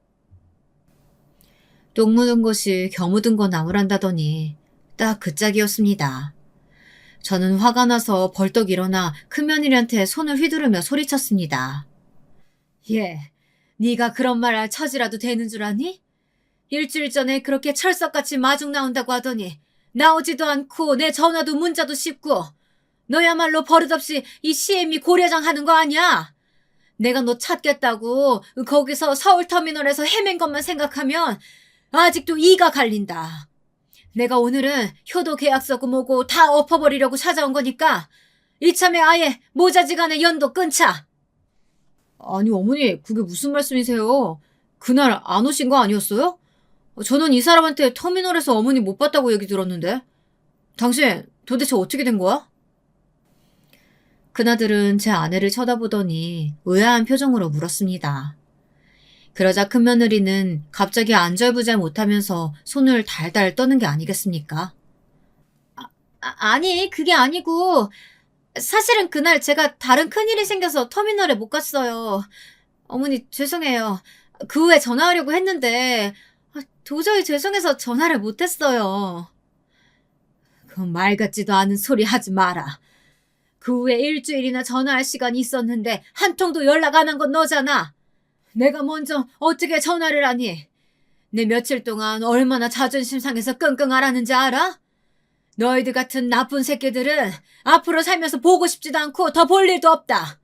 똥 묻은 것이 겨 묻은 거 나무란다더니 딱 그 짝이었습니다. 저는 화가 나서 벌떡 일어나 큰며느리한테 손을 휘두르며 소리쳤습니다. 예, 네가 그런 말 할 처지라도 되는 줄 아니? 일주일 전에 그렇게 철석같이 마중 나온다고 하더니 나오지도 않고 내 전화도 문자도 씹고 너야말로 버릇없이 이 CM이 고려장 하는 거 아니야? 내가 너 찾겠다고 거기서 서울터미널에서 헤맨 것만 생각하면 아직도 이가 갈린다. 내가 오늘은 효도 계약서고 뭐고 다 엎어버리려고 찾아온 거니까 이참에 아예 모자지간에 연도 끊자. 아니 어머니 그게 무슨 말씀이세요? 그날 안 오신 거 아니었어요? 저는 이 사람한테 터미널에서 어머니 못 봤다고 얘기 들었는데. 당신 도대체 어떻게 된 거야? 그나들은 제 아내를 쳐다보더니 의아한 표정으로 물었습니다. 그러자 큰며느리는 갑자기 안절부절 못하면서 손을 달달 떠는 게 아니겠습니까? 아니 그게 아니고 사실은 그날 제가 다른 큰일이 생겨서 터미널에 못 갔어요. 어머니 죄송해요. 그 후에 전화하려고 했는데 도저히 죄송해서 전화를 못했어요. 그 말 같지도 않은 소리 하지 마라. 그 후에 일주일이나 전화할 시간이 있었는데 한 통도 연락 안 한 건 너잖아. 내가 먼저 어떻게 전화를 하니? 내 며칠 동안 얼마나 자존심 상해서 끙끙 앓았는지 알아? 너희들 같은 나쁜 새끼들은 앞으로 살면서 보고 싶지도 않고 더 볼 일도 없다.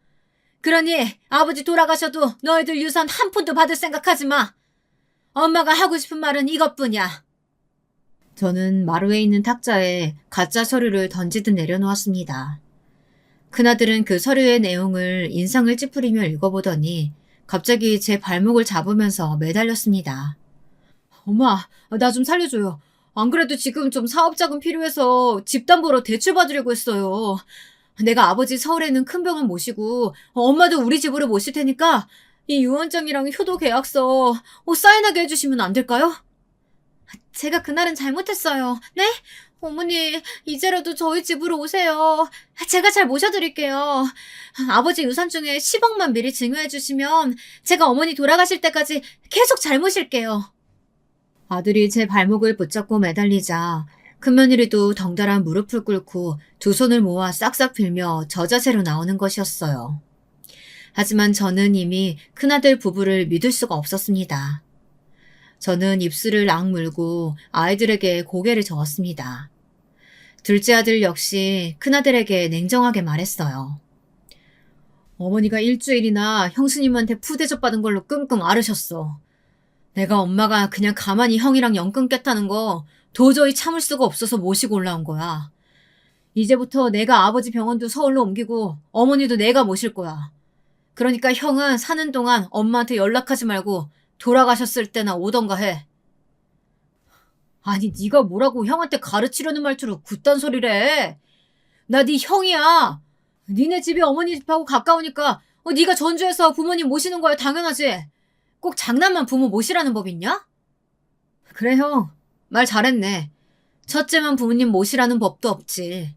그러니 아버지 돌아가셔도 너희들 유산 한 푼도 받을 생각하지 마. 엄마가 하고 싶은 말은 이것뿐이야. 저는 마루에 있는 탁자에 가짜 서류를 던지듯 내려놓았습니다. 큰아들은 그 서류의 내용을 인상을 찌푸리며 읽어보더니 갑자기 제 발목을 잡으면서 매달렸습니다. 엄마, 나 좀 살려줘요. 안 그래도 지금 좀 사업자금 필요해서 집담보로 대출 받으려고 했어요. 내가 아버지 서울에 있는 큰 병원 모시고 엄마도 우리 집으로 모실 테니까 이 유언장이랑 효도 계약서 사인하게 해주시면 안 될까요? 제가 그날은 잘못했어요. 네? 어머니, 이제라도 저희 집으로 오세요. 제가 잘 모셔드릴게요. 아버지 유산 중에 10억만 미리 증여해 주시면 제가 어머니 돌아가실 때까지 계속 잘 모실게요. 아들이 제 발목을 붙잡고 매달리자 큰며느리도 덩달아 무릎을 꿇고 두 손을 모아 싹싹 빌며 저자세로 나오는 것이었어요. 하지만 저는 이미 큰아들 부부를 믿을 수가 없었습니다. 저는 입술을 악물고 아이들에게 고개를 저었습니다. 둘째 아들 역시 큰아들에게 냉정하게 말했어요. 어머니가 일주일이나 형수님한테 푸대접 받은 걸로 끙끙 앓으셨어. 내가 엄마가 그냥 가만히 형이랑 연 끊겠다는 거 도저히 참을 수가 없어서 모시고 올라온 거야. 이제부터 내가 아버지 병원도 서울로 옮기고 어머니도 내가 모실 거야. 그러니까 형은 사는 동안 엄마한테 연락하지 말고 돌아가셨을 때나 오던가 해. 아니 네가 뭐라고 형한테 가르치려는 말투로 굿단 소리래. 나 네 형이야. 니네 집이 어머니 집하고 가까우니까 네가 전주에서 부모님 모시는 거야 당연하지. 꼭 장남만 부모 모시라는 법 있냐? 그래 형, 말 잘했네. 첫째만 부모님 모시라는 법도 없지.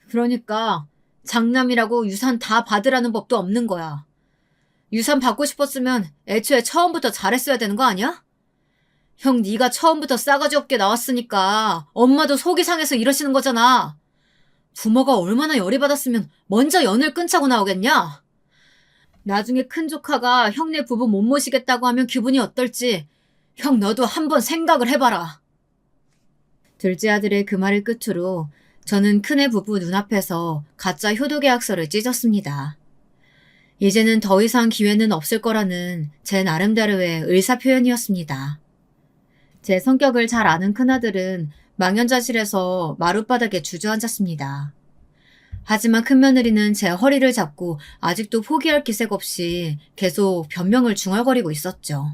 그러니까 장남이라고 유산 다 받으라는 법도 없는 거야. 유산 받고 싶었으면 애초에 처음부터 잘했어야 되는 거 아니야? 형 네가 처음부터 싸가지 없게 나왔으니까 엄마도 속이 상해서 이러시는 거잖아. 부모가 얼마나 열이 받았으면 먼저 연을 끊자고 나오겠냐? 나중에 큰 조카가 형네 부부 못 모시겠다고 하면 기분이 어떨지 형 너도 한번 생각을 해봐라. 둘째 아들의 그 말을 끝으로 저는 큰애 부부 눈앞에서 가짜 효도계약서를 찢었습니다. 이제는 더 이상 기회는 없을 거라는 제 나름대로의 의사표현이었습니다. 제 성격을 잘 아는 큰아들은 망연자실해서 마룻바닥에 주저앉았습니다. 하지만 큰며느리는 제 허리를 잡고 아직도 포기할 기색 없이 계속 변명을 중얼거리고 있었죠.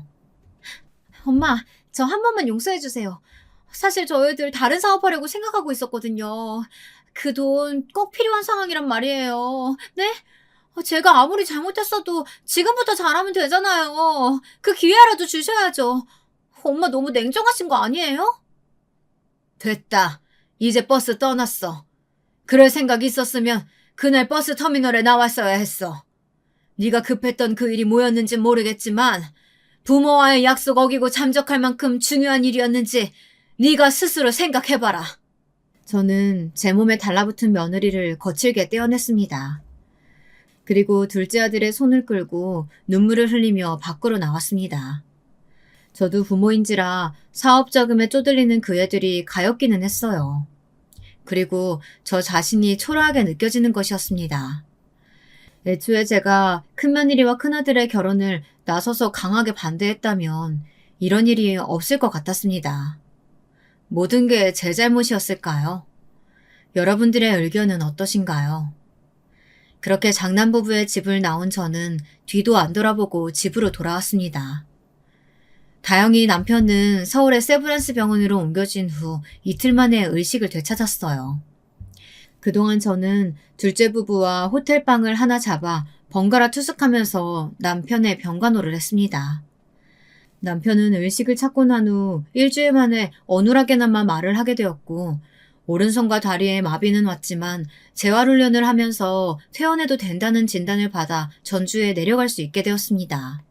엄마, 저 한 번만 용서해주세요. 사실 저희들 다른 사업하려고 생각하고 있었거든요. 그 돈 꼭 필요한 상황이란 말이에요. 네? 제가 아무리 잘못했어도 지금부터 잘하면 되잖아요. 그 기회라도 주셔야죠. 엄마 너무 냉정하신 거 아니에요? 됐다. 이제 버스 떠났어. 그럴 생각이 있었으면 그날 버스 터미널에 나왔어야 했어. 네가 급했던 그 일이 뭐였는지 모르겠지만 부모와의 약속 어기고 잠적할 만큼 중요한 일이었는지 네가 스스로 생각해봐라. 저는 제 몸에 달라붙은 며느리를 거칠게 떼어냈습니다. 그리고 둘째 아들의 손을 끌고 눈물을 흘리며 밖으로 나왔습니다. 저도 부모인지라 사업 자금에 쪼들리는 그 애들이 가엾기는 했어요. 그리고 저 자신이 초라하게 느껴지는 것이었습니다. 애초에 제가 큰며느리와 큰아들의 결혼을 나서서 강하게 반대했다면 이런 일이 없을 것 같았습니다. 모든 게 제 잘못이었을까요? 여러분들의 의견은 어떠신가요? 그렇게 장남부부의 집을 나온 저는 뒤도 안 돌아보고 집으로 돌아왔습니다. 다행히 남편은 서울의 세브란스 병원으로 옮겨진 후 이틀 만에 의식을 되찾았어요. 그동안 저는 둘째 부부와 호텔방을 하나 잡아 번갈아 투숙하면서 남편의 병간호를 했습니다. 남편은 의식을 찾고 난 후 일주일 만에 어눌하게나마 말을 하게 되었고 오른손과 다리에 마비는 왔지만 재활훈련을 하면서 퇴원해도 된다는 진단을 받아 전주에 내려갈 수 있게 되었습니다.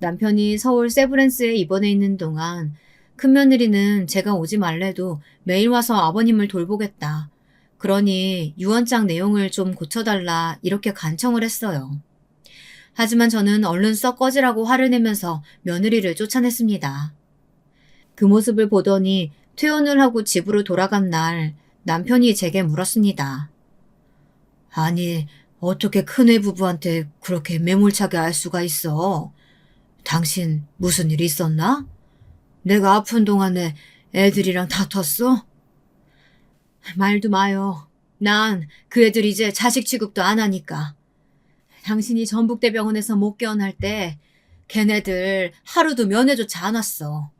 남편이 서울 세브란스에 입원해 있는 동안 큰며느리는 제가 오지 말래도 매일 와서 아버님을 돌보겠다. 그러니 유언장 내용을 좀 고쳐달라 이렇게 간청을 했어요. 하지만 저는 얼른 썩 꺼지라고 화를 내면서 며느리를 쫓아냈습니다. 그 모습을 보더니 퇴원을 하고 집으로 돌아간 날 남편이 제게 물었습니다. 아니, 어떻게 큰애 부부한테 그렇게 매몰차게 알 수가 있어? 당신 무슨 일 있었나? 내가 아픈 동안에 애들이랑 다퉜어? 말도 마요. 난 그 애들 이제 자식 취급도 안 하니까. 당신이 전북대병원에서 못 깨어날 때 걔네들 하루도 면회조차 안 왔어.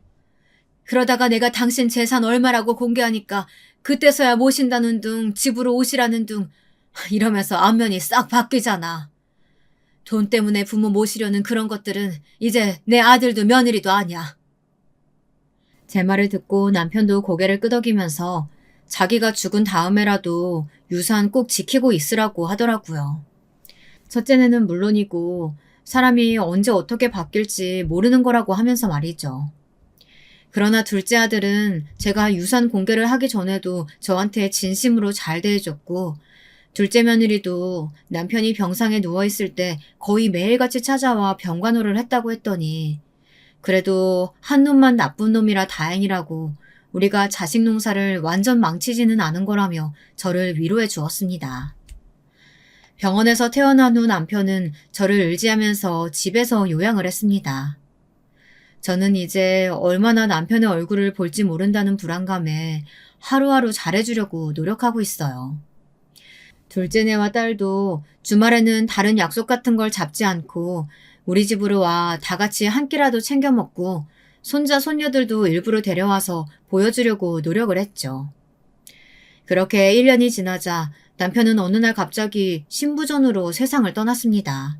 그러다가 내가 당신 재산 얼마라고 공개하니까 그때서야 모신다는 둥 집으로 오시라는 둥 이러면서 안면이 싹 바뀌잖아. 돈 때문에 부모 모시려는 그런 것들은 이제 내 아들도 며느리도 아니야. 제 말을 듣고 남편도 고개를 끄덕이면서 자기가 죽은 다음에라도 유산 꼭 지키고 있으라고 하더라고요. 첫째는 물론이고 사람이 언제 어떻게 바뀔지 모르는 거라고 하면서 말이죠. 그러나 둘째 아들은 제가 유산 공개를 하기 전에도 저한테 진심으로 잘 대해줬고 둘째 며느리도 남편이 병상에 누워있을 때 거의 매일같이 찾아와 병간호를 했다고 했더니 그래도 한 놈만 나쁜 놈이라 다행이라고 우리가 자식 농사를 완전 망치지는 않은 거라며 저를 위로해 주었습니다. 병원에서 퇴원한 후 남편은 저를 의지하면서 집에서 요양을 했습니다. 저는 이제 얼마나 남편의 얼굴을 볼지 모른다는 불안감에 하루하루 잘해주려고 노력하고 있어요. 둘째네와 딸도 주말에는 다른 약속 같은 걸 잡지 않고 우리 집으로 와 다 같이 한 끼라도 챙겨 먹고 손자 손녀들도 일부러 데려와서 보여주려고 노력을 했죠. 그렇게 1년이 지나자 남편은 어느 날 갑자기 신부전으로 세상을 떠났습니다.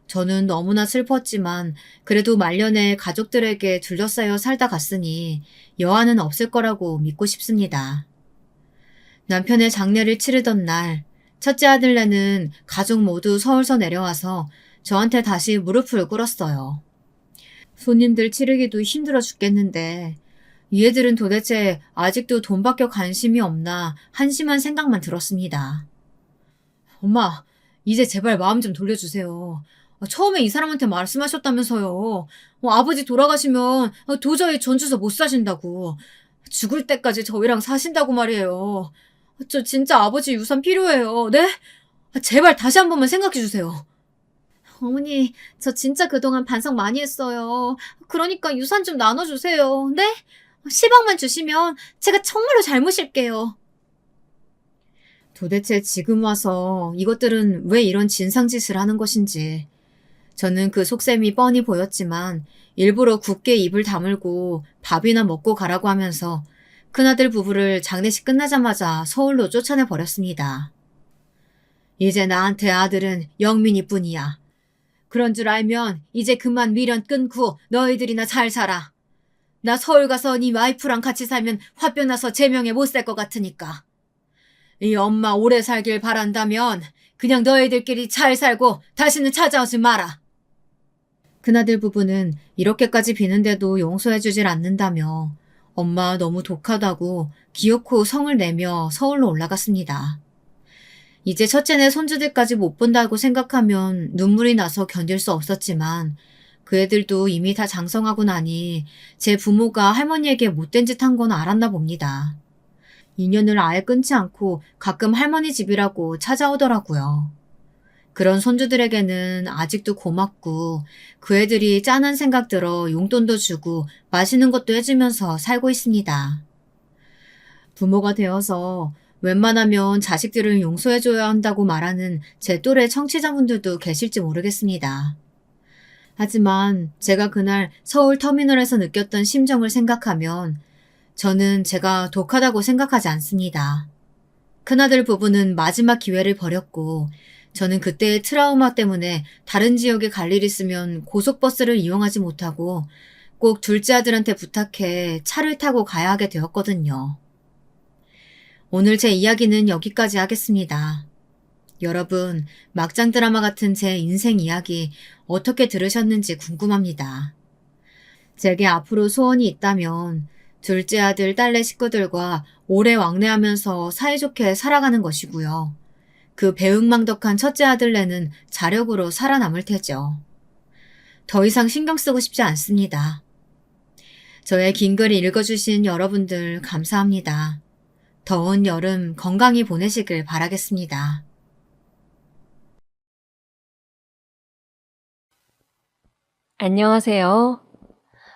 저는 너무나 슬펐지만 그래도 말년에 가족들에게 둘러싸여 살다 갔으니 여한은 없을 거라고 믿고 싶습니다. 남편의 장례를 치르던 날 첫째 아들네는 가족 모두 서울서 내려와서 저한테 다시 무릎을 꿇었어요. 손님들 치르기도 힘들어 죽겠는데 이 애들은 도대체 아직도 돈밖에 관심이 없나 한심한 생각만 들었습니다. 엄마, 이제 제발 마음 좀 돌려주세요. 처음에 이 사람한테 말씀하셨다면서요. 아버지 돌아가시면 도저히 전주서 못 사신다고. 죽을 때까지 저희랑 사신다고 말이에요. 저 진짜 아버지 유산 필요해요. 네? 제발 다시 한 번만 생각해 주세요. 어머니, 저 진짜 그동안 반성 많이 했어요. 그러니까 유산 좀 나눠주세요. 네? 10억만 주시면 제가 정말로 잘 모실게요. 도대체 지금 와서 이것들은 왜 이런 진상짓을 하는 것인지. 저는 그 속셈이 뻔히 보였지만 일부러 굳게 입을 다물고 밥이나 먹고 가라고 하면서 큰아들 부부를 장례식 끝나자마자 서울로 쫓아내 버렸습니다. 이제 나한테 아들은 영민이뿐이야. 그런 줄 알면 이제 그만 미련 끊고 너희들이나 잘 살아. 나 서울 가서 네 와이프랑 같이 살면 화병 나서 제명에 못 살 것 같으니까. 이 엄마 오래 살길 바란다면 그냥 너희들끼리 잘 살고 다시는 찾아오지 마라. 큰아들 부부는 이렇게까지 비는데도 용서해주질 않는다며 엄마 너무 독하다고 기어코 성을 내며 서울로 올라갔습니다. 이제 첫째네 손주들까지 못 본다고 생각하면 눈물이 나서 견딜 수 없었지만 그 애들도 이미 다 장성하고 나니 제 부모가 할머니에게 못된 짓 한 건 알았나 봅니다. 인연을 아예 끊지 않고 가끔 할머니 집이라고 찾아오더라고요. 그런 손주들에게는 아직도 고맙고 그 애들이 짠한 생각 들어 용돈도 주고 맛있는 것도 해주면서 살고 있습니다. 부모가 되어서 웬만하면 자식들을 용서해줘야 한다고 말하는 제 또래 청취자분들도 계실지 모르겠습니다. 하지만 제가 그날 서울 터미널에서 느꼈던 심정을 생각하면 저는 제가 독하다고 생각하지 않습니다. 큰아들 부부는 마지막 기회를 버렸고 저는 그때의 트라우마 때문에 다른 지역에 갈 일 있으면 고속버스를 이용하지 못하고 꼭 둘째 아들한테 부탁해 차를 타고 가야 하게 되었거든요. 오늘 제 이야기는 여기까지 하겠습니다. 여러분, 막장 드라마 같은 제 인생 이야기 어떻게 들으셨는지 궁금합니다. 제게 앞으로 소원이 있다면 둘째 아들, 딸내 식구들과 오래 왕래하면서 사이좋게 살아가는 것이고요. 그 배은망덕한 첫째 아들내는 자력으로 살아남을 테죠. 더 이상 신경 쓰고 싶지 않습니다. 저의 긴 글 읽어주신 여러분들 감사합니다. 더운 여름 건강히 보내시길 바라겠습니다. 안녕하세요.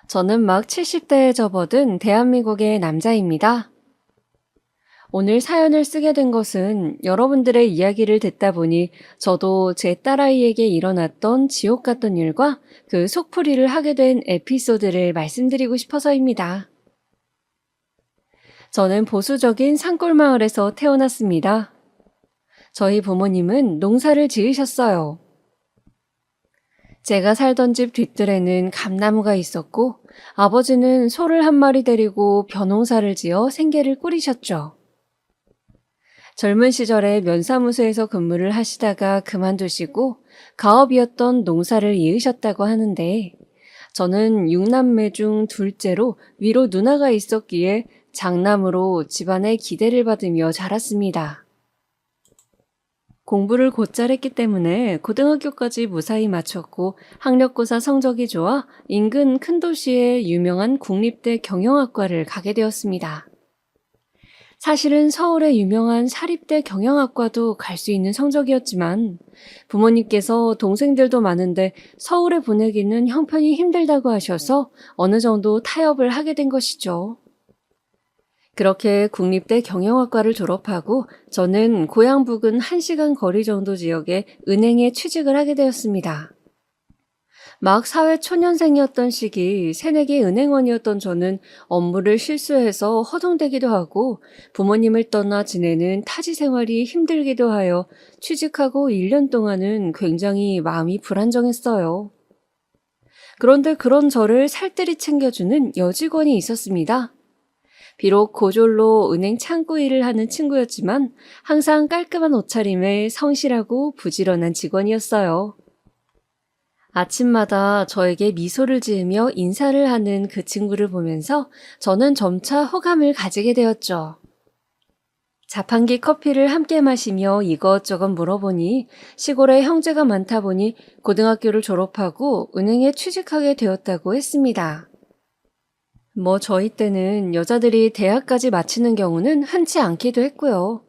저는 막 70대에 접어든 대한민국의 남자입니다. 오늘 사연을 쓰게 된 것은 여러분들의 이야기를 듣다 보니 저도 제 딸아이에게 일어났던 지옥 같던 일과 그 속풀이를 하게 된 에피소드를 말씀드리고 싶어서입니다. 저는 보수적인 산골 마을에서 태어났습니다. 저희 부모님은 농사를 지으셨어요. 제가 살던 집 뒷뜰에는 감나무가 있었고 아버지는 소를 한 마리 데리고 벼농사를 지어 생계를 꾸리셨죠. 젊은 시절에 면사무소에서 근무를 하시다가 그만두시고 가업이었던 농사를 이으셨다고 하는데 저는 6남매 중 둘째로 위로 누나가 있었기에 장남으로 집안의 기대를 받으며 자랐습니다. 공부를 곧잘 했기 때문에 고등학교까지 무사히 마쳤고 학력고사 성적이 좋아 인근 큰 도시의 유명한 국립대 경영학과를 가게 되었습니다. 사실은 서울의 유명한 사립대 경영학과도 갈 수 있는 성적이었지만 부모님께서 동생들도 많은데 서울에 보내기는 형편이 힘들다고 하셔서 어느 정도 타협을 하게 된 것이죠. 그렇게 국립대 경영학과를 졸업하고 저는 고향 부근 1시간 거리 정도 지역의 은행에 취직을 하게 되었습니다. 막 사회 초년생이었던 시기 새내기 은행원이었던 저는 업무를 실수해서 허둥대기도 하고 부모님을 떠나 지내는 타지 생활이 힘들기도 하여 취직하고 1년 동안은 굉장히 마음이 불안정했어요. 그런데 그런 저를 살뜰히 챙겨주는 여직원이 있었습니다. 비록 고졸로 은행 창구 일을 하는 친구였지만 항상 깔끔한 옷차림에 성실하고 부지런한 직원이었어요. 아침마다 저에게 미소를 지으며 인사를 하는 그 친구를 보면서 저는 점차 호감을 가지게 되었죠. 자판기 커피를 함께 마시며 이것저것 물어보니 시골에 형제가 많다 보니 고등학교를 졸업하고 은행에 취직하게 되었다고 했습니다. 저희 때는 여자들이 대학까지 마치는 경우는 흔치 않기도 했고요.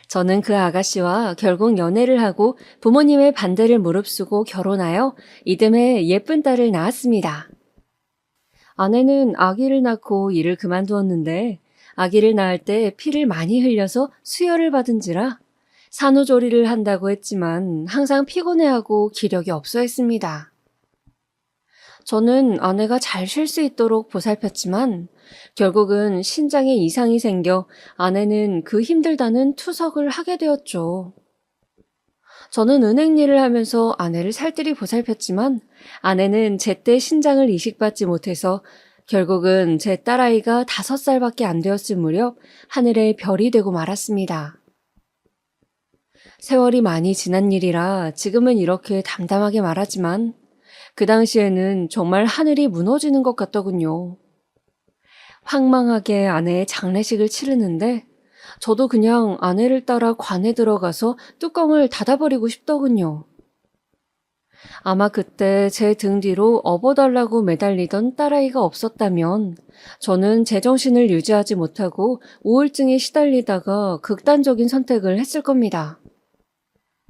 저는 그 아가씨와 결국 연애를 하고 부모님의 반대를 무릅쓰고 결혼하여 이듬해 예쁜 딸을 낳았습니다. 아내는 아기를 낳고 일을 그만두었는데 아기를 낳을 때 피를 많이 흘려서 수혈을 받은지라 산후조리를 한다고 했지만 항상 피곤해하고 기력이 없어 했습니다. 저는 아내가 잘 쉴 수 있도록 보살폈지만 결국은 신장에 이상이 생겨 아내는 그 힘들다는 투석을 하게 되었죠. 저는 은행 일을 하면서 아내를 살뜰히 보살폈지만 아내는 제때 신장을 이식받지 못해서 결국은 제 딸아이가 5살밖에 안 되었을 무렵 하늘의 별이 되고 말았습니다. 세월이 많이 지난 일이라 지금은 이렇게 담담하게 말하지만 그 당시에는 정말 하늘이 무너지는 것 같더군요. 황망하게 아내의 장례식을 치르는데 저도 그냥 아내를 따라 관에 들어가서 뚜껑을 닫아버리고 싶더군요. 아마 그때 제 등 뒤로 업어달라고 매달리던 딸아이가 없었다면 저는 제정신을 유지하지 못하고 우울증에 시달리다가 극단적인 선택을 했을 겁니다.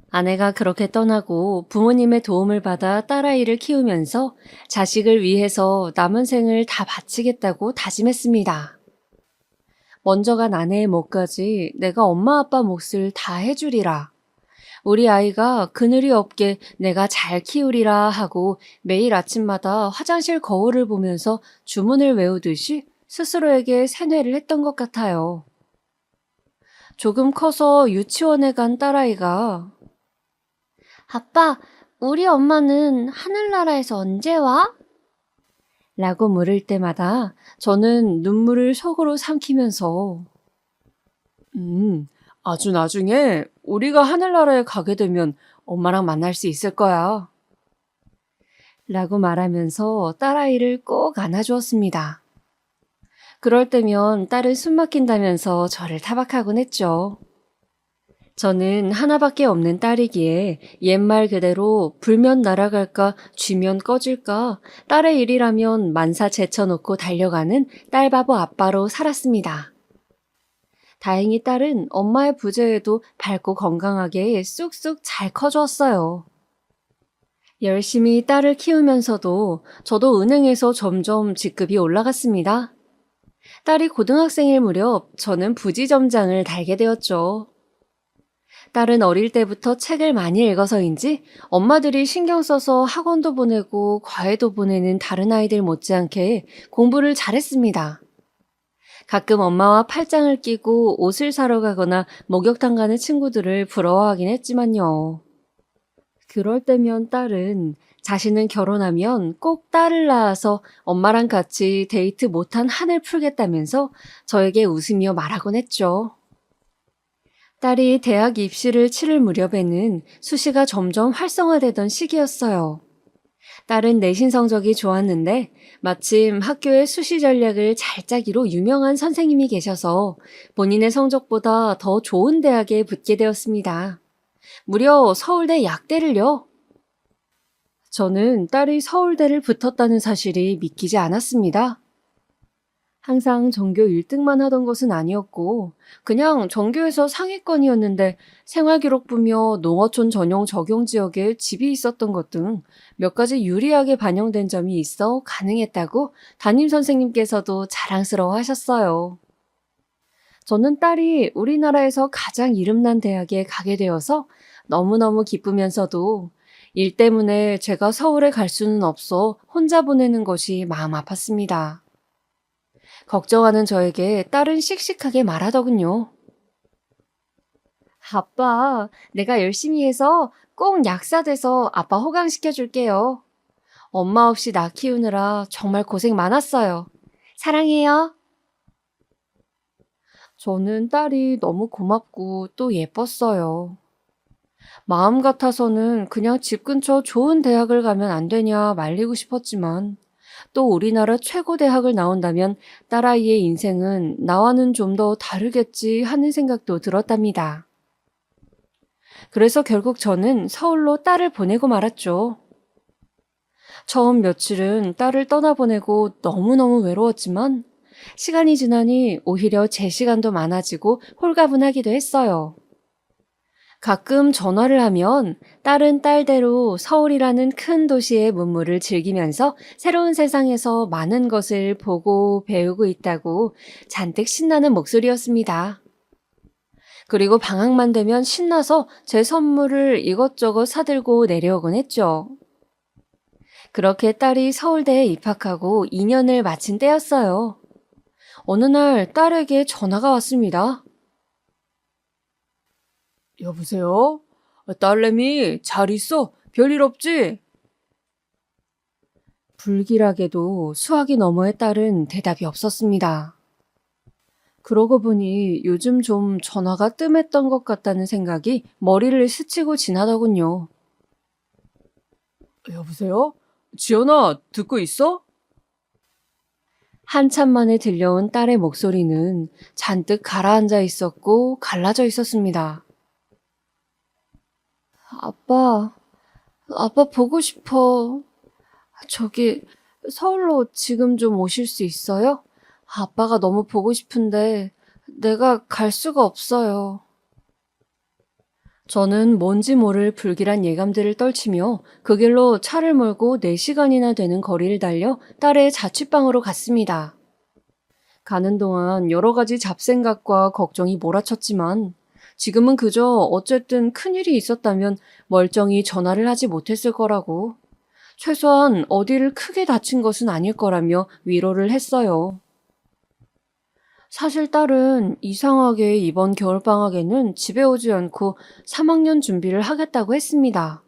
아내가 그렇게 떠나고 부모님의 도움을 받아 딸아이를 키우면서 자식을 위해서 남은 생을 다 바치겠다고 다짐했습니다. 먼저 간 아내의 몫까지 내가 엄마 아빠 몫을 다 해주리라. 우리 아이가 그늘이 없게 내가 잘 키우리라 하고 매일 아침마다 화장실 거울을 보면서 주문을 외우듯이 스스로에게 세뇌를 했던 것 같아요. 조금 커서 유치원에 간 딸아이가 아빠, 우리 엄마는 하늘나라에서 언제 와? 라고 물을 때마다 저는 눈물을 속으로 삼키면서 아주 나중에 우리가 하늘나라에 가게 되면 엄마랑 만날 수 있을 거야. 라고 말하면서 딸아이를 꼭 안아주었습니다. 그럴 때면 딸은 숨 막힌다면서 저를 타박하곤 했죠. 저는 하나밖에 없는 딸이기에 옛말 그대로 불면 날아갈까 쥐면 꺼질까 딸의 일이라면 만사 제쳐놓고 달려가는 딸바보 아빠로 살았습니다. 다행히 딸은 엄마의 부재에도 밝고 건강하게 쑥쑥 잘 커주었어요. 열심히 딸을 키우면서도 저도 은행에서 점점 직급이 올라갔습니다. 딸이 고등학생일 무렵 저는 부지점장을 달게 되었죠. 딸은 어릴 때부터 책을 많이 읽어서인지 엄마들이 신경 써서 학원도 보내고 과외도 보내는 다른 아이들 못지않게 공부를 잘했습니다. 가끔 엄마와 팔짱을 끼고 옷을 사러 가거나 목욕탕 가는 친구들을 부러워하긴 했지만요. 그럴 때면 딸은 자신은 결혼하면 꼭 딸을 낳아서 엄마랑 같이 데이트 못한 한을 풀겠다면서 저에게 웃으며 말하곤 했죠. 딸이 대학 입시를 치를 무렵에는 수시가 점점 활성화되던 시기였어요. 딸은 내신 성적이 좋았는데 마침 학교의 수시 전략을 잘 짜기로 유명한 선생님이 계셔서 본인의 성적보다 더 좋은 대학에 붙게 되었습니다. 무려 서울대 약대를요. 저는 딸이 서울대를 붙었다는 사실이 믿기지 않았습니다. 항상 전교 1등만 하던 것은 아니었고 그냥 전교에서 상위권이었는데 생활기록부며 농어촌 전용 적용지역에 집이 있었던 것 등 몇 가지 유리하게 반영된 점이 있어 가능했다고 담임선생님께서도 자랑스러워 하셨어요. 저는 딸이 우리나라에서 가장 이름난 대학에 가게 되어서 너무너무 기쁘면서도 일 때문에 제가 서울에 갈 수는 없어 혼자 보내는 것이 마음 아팠습니다. 걱정하는 저에게 딸은 씩씩하게 말하더군요. 아빠, 내가 열심히 해서 꼭 약사 돼서 아빠 호강시켜줄게요. 엄마 없이 나 키우느라 정말 고생 많았어요. 사랑해요. 저는 딸이 너무 고맙고 또 예뻤어요. 마음 같아서는 그냥 집 근처 좋은 대학을 가면 안 되냐 말리고 싶었지만 또 우리나라 최고 대학을 나온다면 딸아이의 인생은 나와는 좀 더 다르겠지 하는 생각도 들었답니다. 그래서 결국 저는 서울로 딸을 보내고 말았죠. 처음 며칠은 딸을 떠나보내고 너무너무 외로웠지만 시간이 지나니 오히려 제 시간도 많아지고 홀가분하기도 했어요. 가끔 전화를 하면 딸은 딸대로 서울이라는 큰 도시의 문물을 즐기면서 새로운 세상에서 많은 것을 보고 배우고 있다고 잔뜩 신나는 목소리였습니다. 그리고 방학만 되면 신나서 제 선물을 이것저것 사들고 내려오곤 했죠. 그렇게 딸이 서울대에 입학하고 2년을 마친 때였어요. 어느 날 딸에게 전화가 왔습니다. 여보세요? 딸내미 잘 있어? 별일 없지? 불길하게도 수화기 너머의 딸은 대답이 없었습니다. 그러고 보니 요즘 좀 전화가 뜸했던 것 같다는 생각이 머리를 스치고 지나더군요. 여보세요? 지연아, 듣고 있어? 한참 만에 들려온 딸의 목소리는 잔뜩 가라앉아 있었고 갈라져 있었습니다. 아빠, 아빠 보고 싶어. 저기 서울로 지금 좀 오실 수 있어요? 아빠가 너무 보고 싶은데 내가 갈 수가 없어요. 저는 뭔지 모를 불길한 예감들을 떨치며 그 길로 차를 몰고 4시간이나 되는 거리를 달려 딸의 자취방으로 갔습니다. 가는 동안 여러 가지 잡생각과 걱정이 몰아쳤지만 지금은 그저 어쨌든 큰일이 있었다면 멀쩡히 전화를 하지 못했을 거라고, 최소한 어디를 크게 다친 것은 아닐 거라며 위로를 했어요. 사실 딸은 이상하게 이번 겨울방학에는 집에 오지 않고 3학년 준비를 하겠다고 했습니다.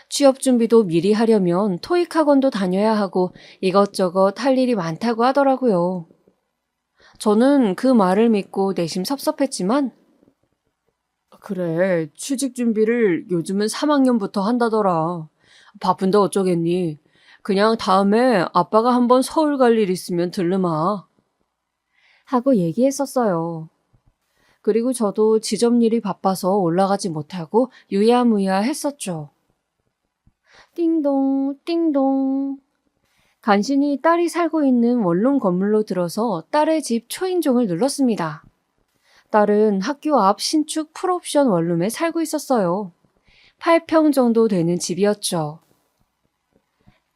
취업 준비도 미리 하려면 토익 학원도 다녀야 하고 이것저것 할 일이 많다고 하더라고요. 저는 그 말을 믿고 내심 섭섭했지만, 그래, 취직 준비를 요즘은 3학년부터 한다더라. 바쁜데 어쩌겠니? 그냥 다음에 아빠가 한번 서울 갈 일 있으면 들르마. 하고 얘기했었어요. 그리고 저도 지점일이 바빠서 올라가지 못하고 유야무야 했었죠. 띵동, 띵동. 간신히 딸이 살고 있는 원룸 건물로 들어서 딸의 집 초인종을 눌렀습니다. 딸은 학교 앞 신축 풀옵션 원룸에 살고 있었어요. 8평 정도 되는 집이었죠.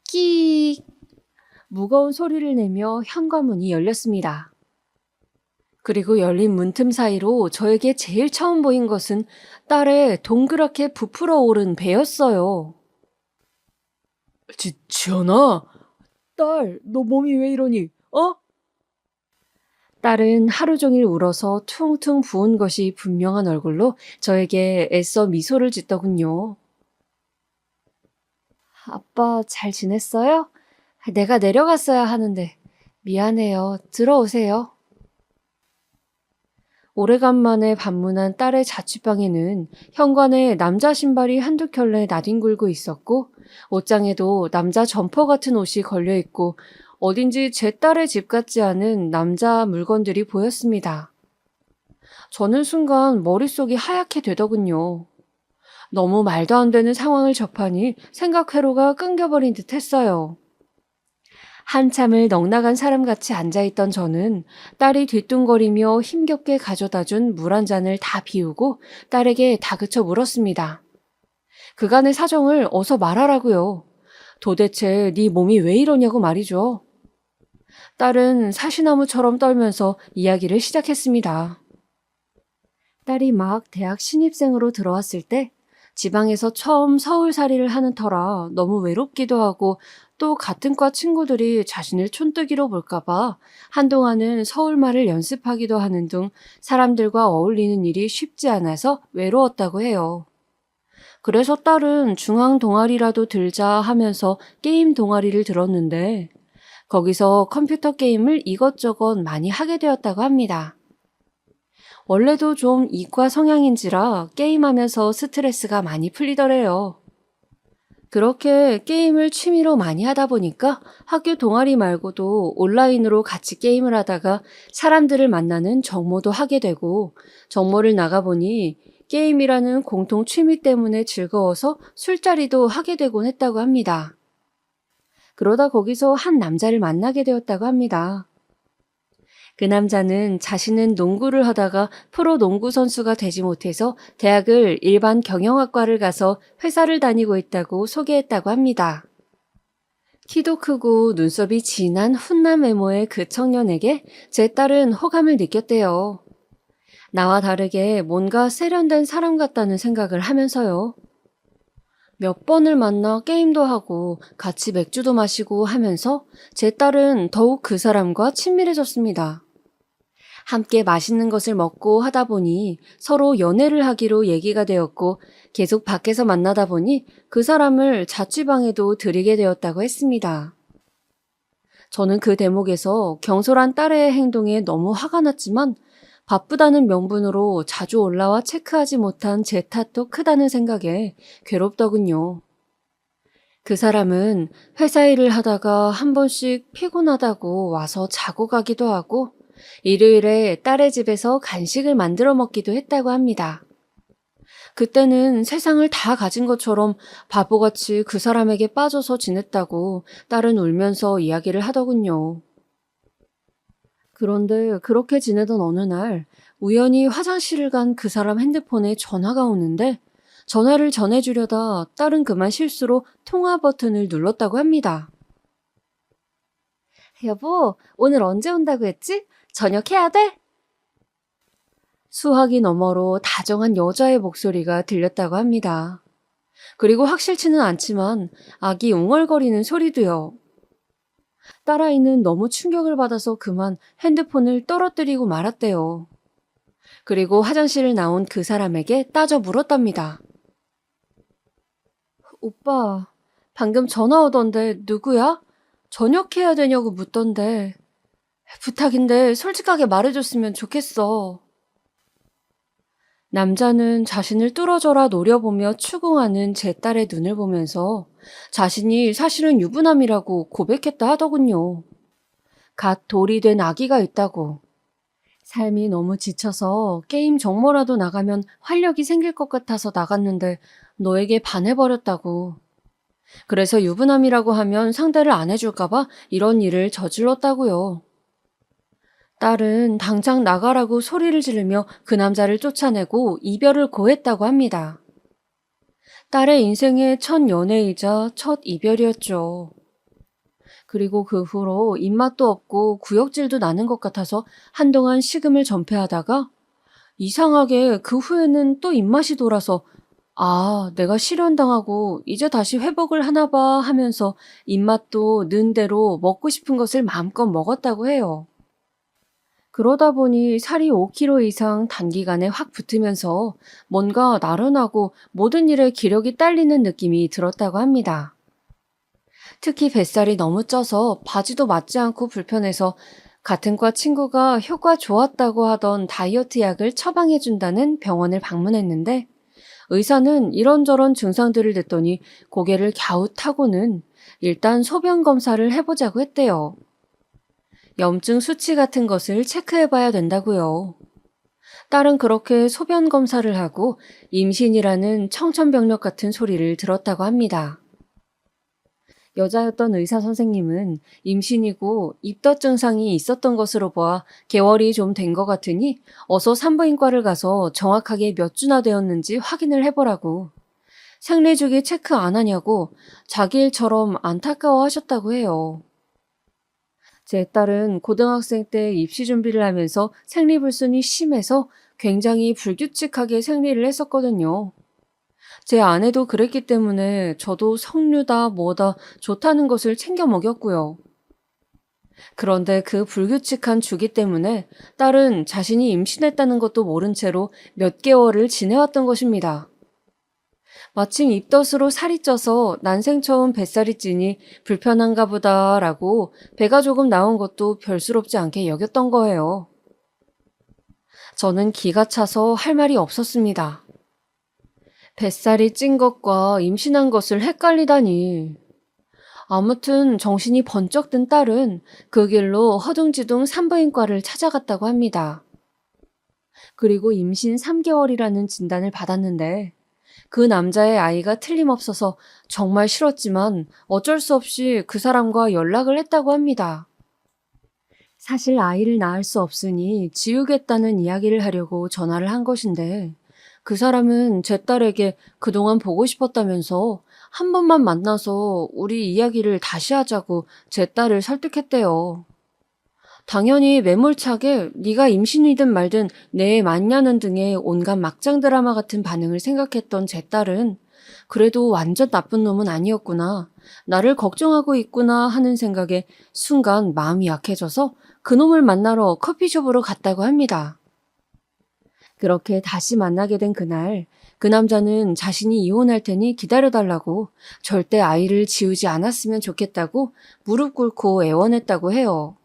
끼익! 무거운 소리를 내며 현관문이 열렸습니다. 그리고 열린 문틈 사이로 저에게 제일 처음 보인 것은 딸의 동그랗게 부풀어 오른 배였어요. 지연아, 딸, 너 몸이 왜 이러니? 딸은 하루 종일 울어서 퉁퉁 부은 것이 분명한 얼굴로 저에게 애써 미소를 짓더군요. 아빠 잘 지냈어요? 내가 내려갔어야 하는데 미안해요. 들어오세요. 오래간만에 방문한 딸의 자취방에는 현관에 남자 신발이 한두 켤레 나뒹굴고 있었고 옷장에도 남자 점퍼 같은 옷이 걸려있고 어딘지 제 딸의 집 같지 않은 남자 물건들이 보였습니다. 저는 순간 머릿속이 하얗게 되더군요. 너무 말도 안 되는 상황을 접하니 생각 회로가 끊겨버린 듯 했어요. 한참을 넋나간 사람같이 앉아있던 저는 딸이 뒤뚱거리며 힘겹게 가져다준 물 한 잔을 다 비우고 딸에게 다그쳐 물었습니다. 그간의 사정을 어서 말하라고요. 도대체 네 몸이 왜 이러냐고 말이죠. 딸은 사시나무처럼 떨면서 이야기를 시작했습니다. 딸이 막 대학 신입생으로 들어왔을 때 지방에서 처음 서울살이를 하는 터라 너무 외롭기도 하고 또 같은 과 친구들이 자신을 촌뜨기로 볼까봐 한동안은 서울말을 연습하기도 하는 등 사람들과 어울리는 일이 쉽지 않아서 외로웠다고 해요. 그래서 딸은 중앙 동아리라도 들자 하면서 게임 동아리를 들었는데 거기서 컴퓨터 게임을 이것저것 많이 하게 되었다고 합니다. 원래도 좀 이과 성향인지라 게임하면서 스트레스가 많이 풀리더래요. 그렇게 게임을 취미로 많이 하다 보니까 학교 동아리 말고도 온라인으로 같이 게임을 하다가 사람들을 만나는 정모도 하게 되고 정모를 나가보니 게임이라는 공통 취미 때문에 즐거워서 술자리도 하게 되곤 했다고 합니다. 그러다 거기서 한 남자를 만나게 되었다고 합니다. 그 남자는 자신은 농구를 하다가 프로 농구 선수가 되지 못해서 대학을 일반 경영학과를 가서 회사를 다니고 있다고 소개했다고 합니다. 키도 크고 눈썹이 진한 훈남 외모의 그 청년에게 제 딸은 호감을 느꼈대요. 나와 다르게 뭔가 세련된 사람 같다는 생각을 하면서요. 몇 번을 만나 게임도 하고 같이 맥주도 마시고 하면서 제 딸은 더욱 그 사람과 친밀해졌습니다. 함께 맛있는 것을 먹고 하다 보니 서로 연애를 하기로 얘기가 되었고 계속 밖에서 만나다 보니 그 사람을 자취방에도 들이게 되었다고 했습니다. 저는 그 대목에서 경솔한 딸의 행동에 너무 화가 났지만 바쁘다는 명분으로 자주 올라와 체크하지 못한 제 탓도 크다는 생각에 괴롭더군요. 그 사람은 회사 일을 하다가 한 번씩 피곤하다고 와서 자고 가기도 하고 일요일에 딸의 집에서 간식을 만들어 먹기도 했다고 합니다. 그때는 세상을 다 가진 것처럼 바보같이 그 사람에게 빠져서 지냈다고 딸은 울면서 이야기를 하더군요. 그런데 그렇게 지내던 어느 날 우연히 화장실을 간 그 사람 핸드폰에 전화가 오는데 전화를 전해주려다 딸은 그만 실수로 통화 버튼을 눌렀다고 합니다. 여보, 오늘 언제 온다고 했지? 저녁 해야 돼? 수화기 너머로 다정한 여자의 목소리가 들렸다고 합니다. 그리고 확실치는 않지만 아기 웅얼거리는 소리도요. 딸아이는 너무 충격을 받아서 그만 핸드폰을 떨어뜨리고 말았대요. 그리고 화장실을 나온 그 사람에게 따져 물었답니다. 오빠, 방금 전화 오던데 누구야? 저녁 해야 되냐고 묻던데. 부탁인데 솔직하게 말해줬으면 좋겠어. 남자는 자신을 뚫어져라 노려보며 추궁하는 제 딸의 눈을 보면서 자신이 사실은 유부남이라고 고백했다 하더군요. 갓 돌이 된 아기가 있다고. 삶이 너무 지쳐서 게임 정모라도 나가면 활력이 생길 것 같아서 나갔는데 너에게 반해버렸다고. 그래서 유부남이라고 하면 상대를 안 해줄까봐 이런 일을 저질렀다고요. 딸은 당장 나가라고 소리를 지르며 그 남자를 쫓아내고 이별을 고했다고 합니다. 딸의 인생의 첫 연애이자 첫 이별이었죠. 그리고 그 후로 입맛도 없고 구역질도 나는 것 같아서 한동안 식음을 전폐하다가 이상하게 그 후에는 또 입맛이 돌아서 아, 내가 실현당하고 이제 다시 회복을 하나 봐 하면서 입맛도 는 대로 먹고 싶은 것을 마음껏 먹었다고 해요. 그러다 보니 살이 5kg 이상 단기간에 확 붙으면서 뭔가 나른하고 모든 일에 기력이 딸리는 느낌이 들었다고 합니다. 특히 뱃살이 너무 쪄서 바지도 맞지 않고 불편해서 같은 과 친구가 효과 좋았다고 하던 다이어트 약을 처방해준다는 병원을 방문했는데 의사는 이런저런 증상들을 듣더니 고개를 갸웃하고는 일단 소변 검사를 해보자고 했대요. 염증 수치 같은 것을 체크해봐야 된다고요. 딸은 그렇게 소변 검사를 하고 임신이라는 청천벽력 같은 소리를 들었다고 합니다. 여자였던 의사 선생님은 임신이고 입덧 증상이 있었던 것으로 보아 개월이 좀 된 것 같으니 어서 산부인과를 가서 정확하게 몇 주나 되었는지 확인을 해보라고. 생리주기 체크 안 하냐고 자기 일처럼 안타까워 하셨다고 해요. 제 딸은 고등학생 때 입시 준비를 하면서 생리불순이 심해서 굉장히 불규칙하게 생리를 했었거든요. 제 아내도 그랬기 때문에 저도 석류다 뭐다 좋다는 것을 챙겨 먹였고요. 그런데 그 불규칙한 주기 때문에 딸은 자신이 임신했다는 것도 모른 채로 몇 개월을 지내왔던 것입니다. 마침 입덧으로 살이 쪄서 난생 처음 뱃살이 찌니 불편한가 보다라고 배가 조금 나온 것도 별스럽지 않게 여겼던 거예요. 저는 기가 차서 할 말이 없었습니다. 뱃살이 찐 것과 임신한 것을 헷갈리다니. 아무튼 정신이 번쩍 든 딸은 그 길로 허둥지둥 산부인과를 찾아갔다고 합니다. 그리고 임신 3개월이라는 진단을 받았는데 그 남자의 아이가 틀림없어서 정말 싫었지만 어쩔 수 없이 그 사람과 연락을 했다고 합니다. 사실 아이를 낳을 수 없으니 지우겠다는 이야기를 하려고 전화를 한 것인데 그 사람은 제 딸에게 그동안 보고 싶었다면서 한 번만 만나서 우리 이야기를 다시 하자고 제 딸을 설득했대요. 당연히 매몰차게 네가 임신이든 말든 내 맞냐는 등의 온갖 막장 드라마 같은 반응을 생각했던 제 딸은 그래도 완전 나쁜 놈은 아니었구나. 나를 걱정하고 있구나 하는 생각에 순간 마음이 약해져서 그놈을 만나러 커피숍으로 갔다고 합니다. 그렇게 다시 만나게 된 그날, 그 남자는 자신이 이혼할 테니 기다려달라고 절대 아이를 지우지 않았으면 좋겠다고 무릎 꿇고 애원했다고 해요.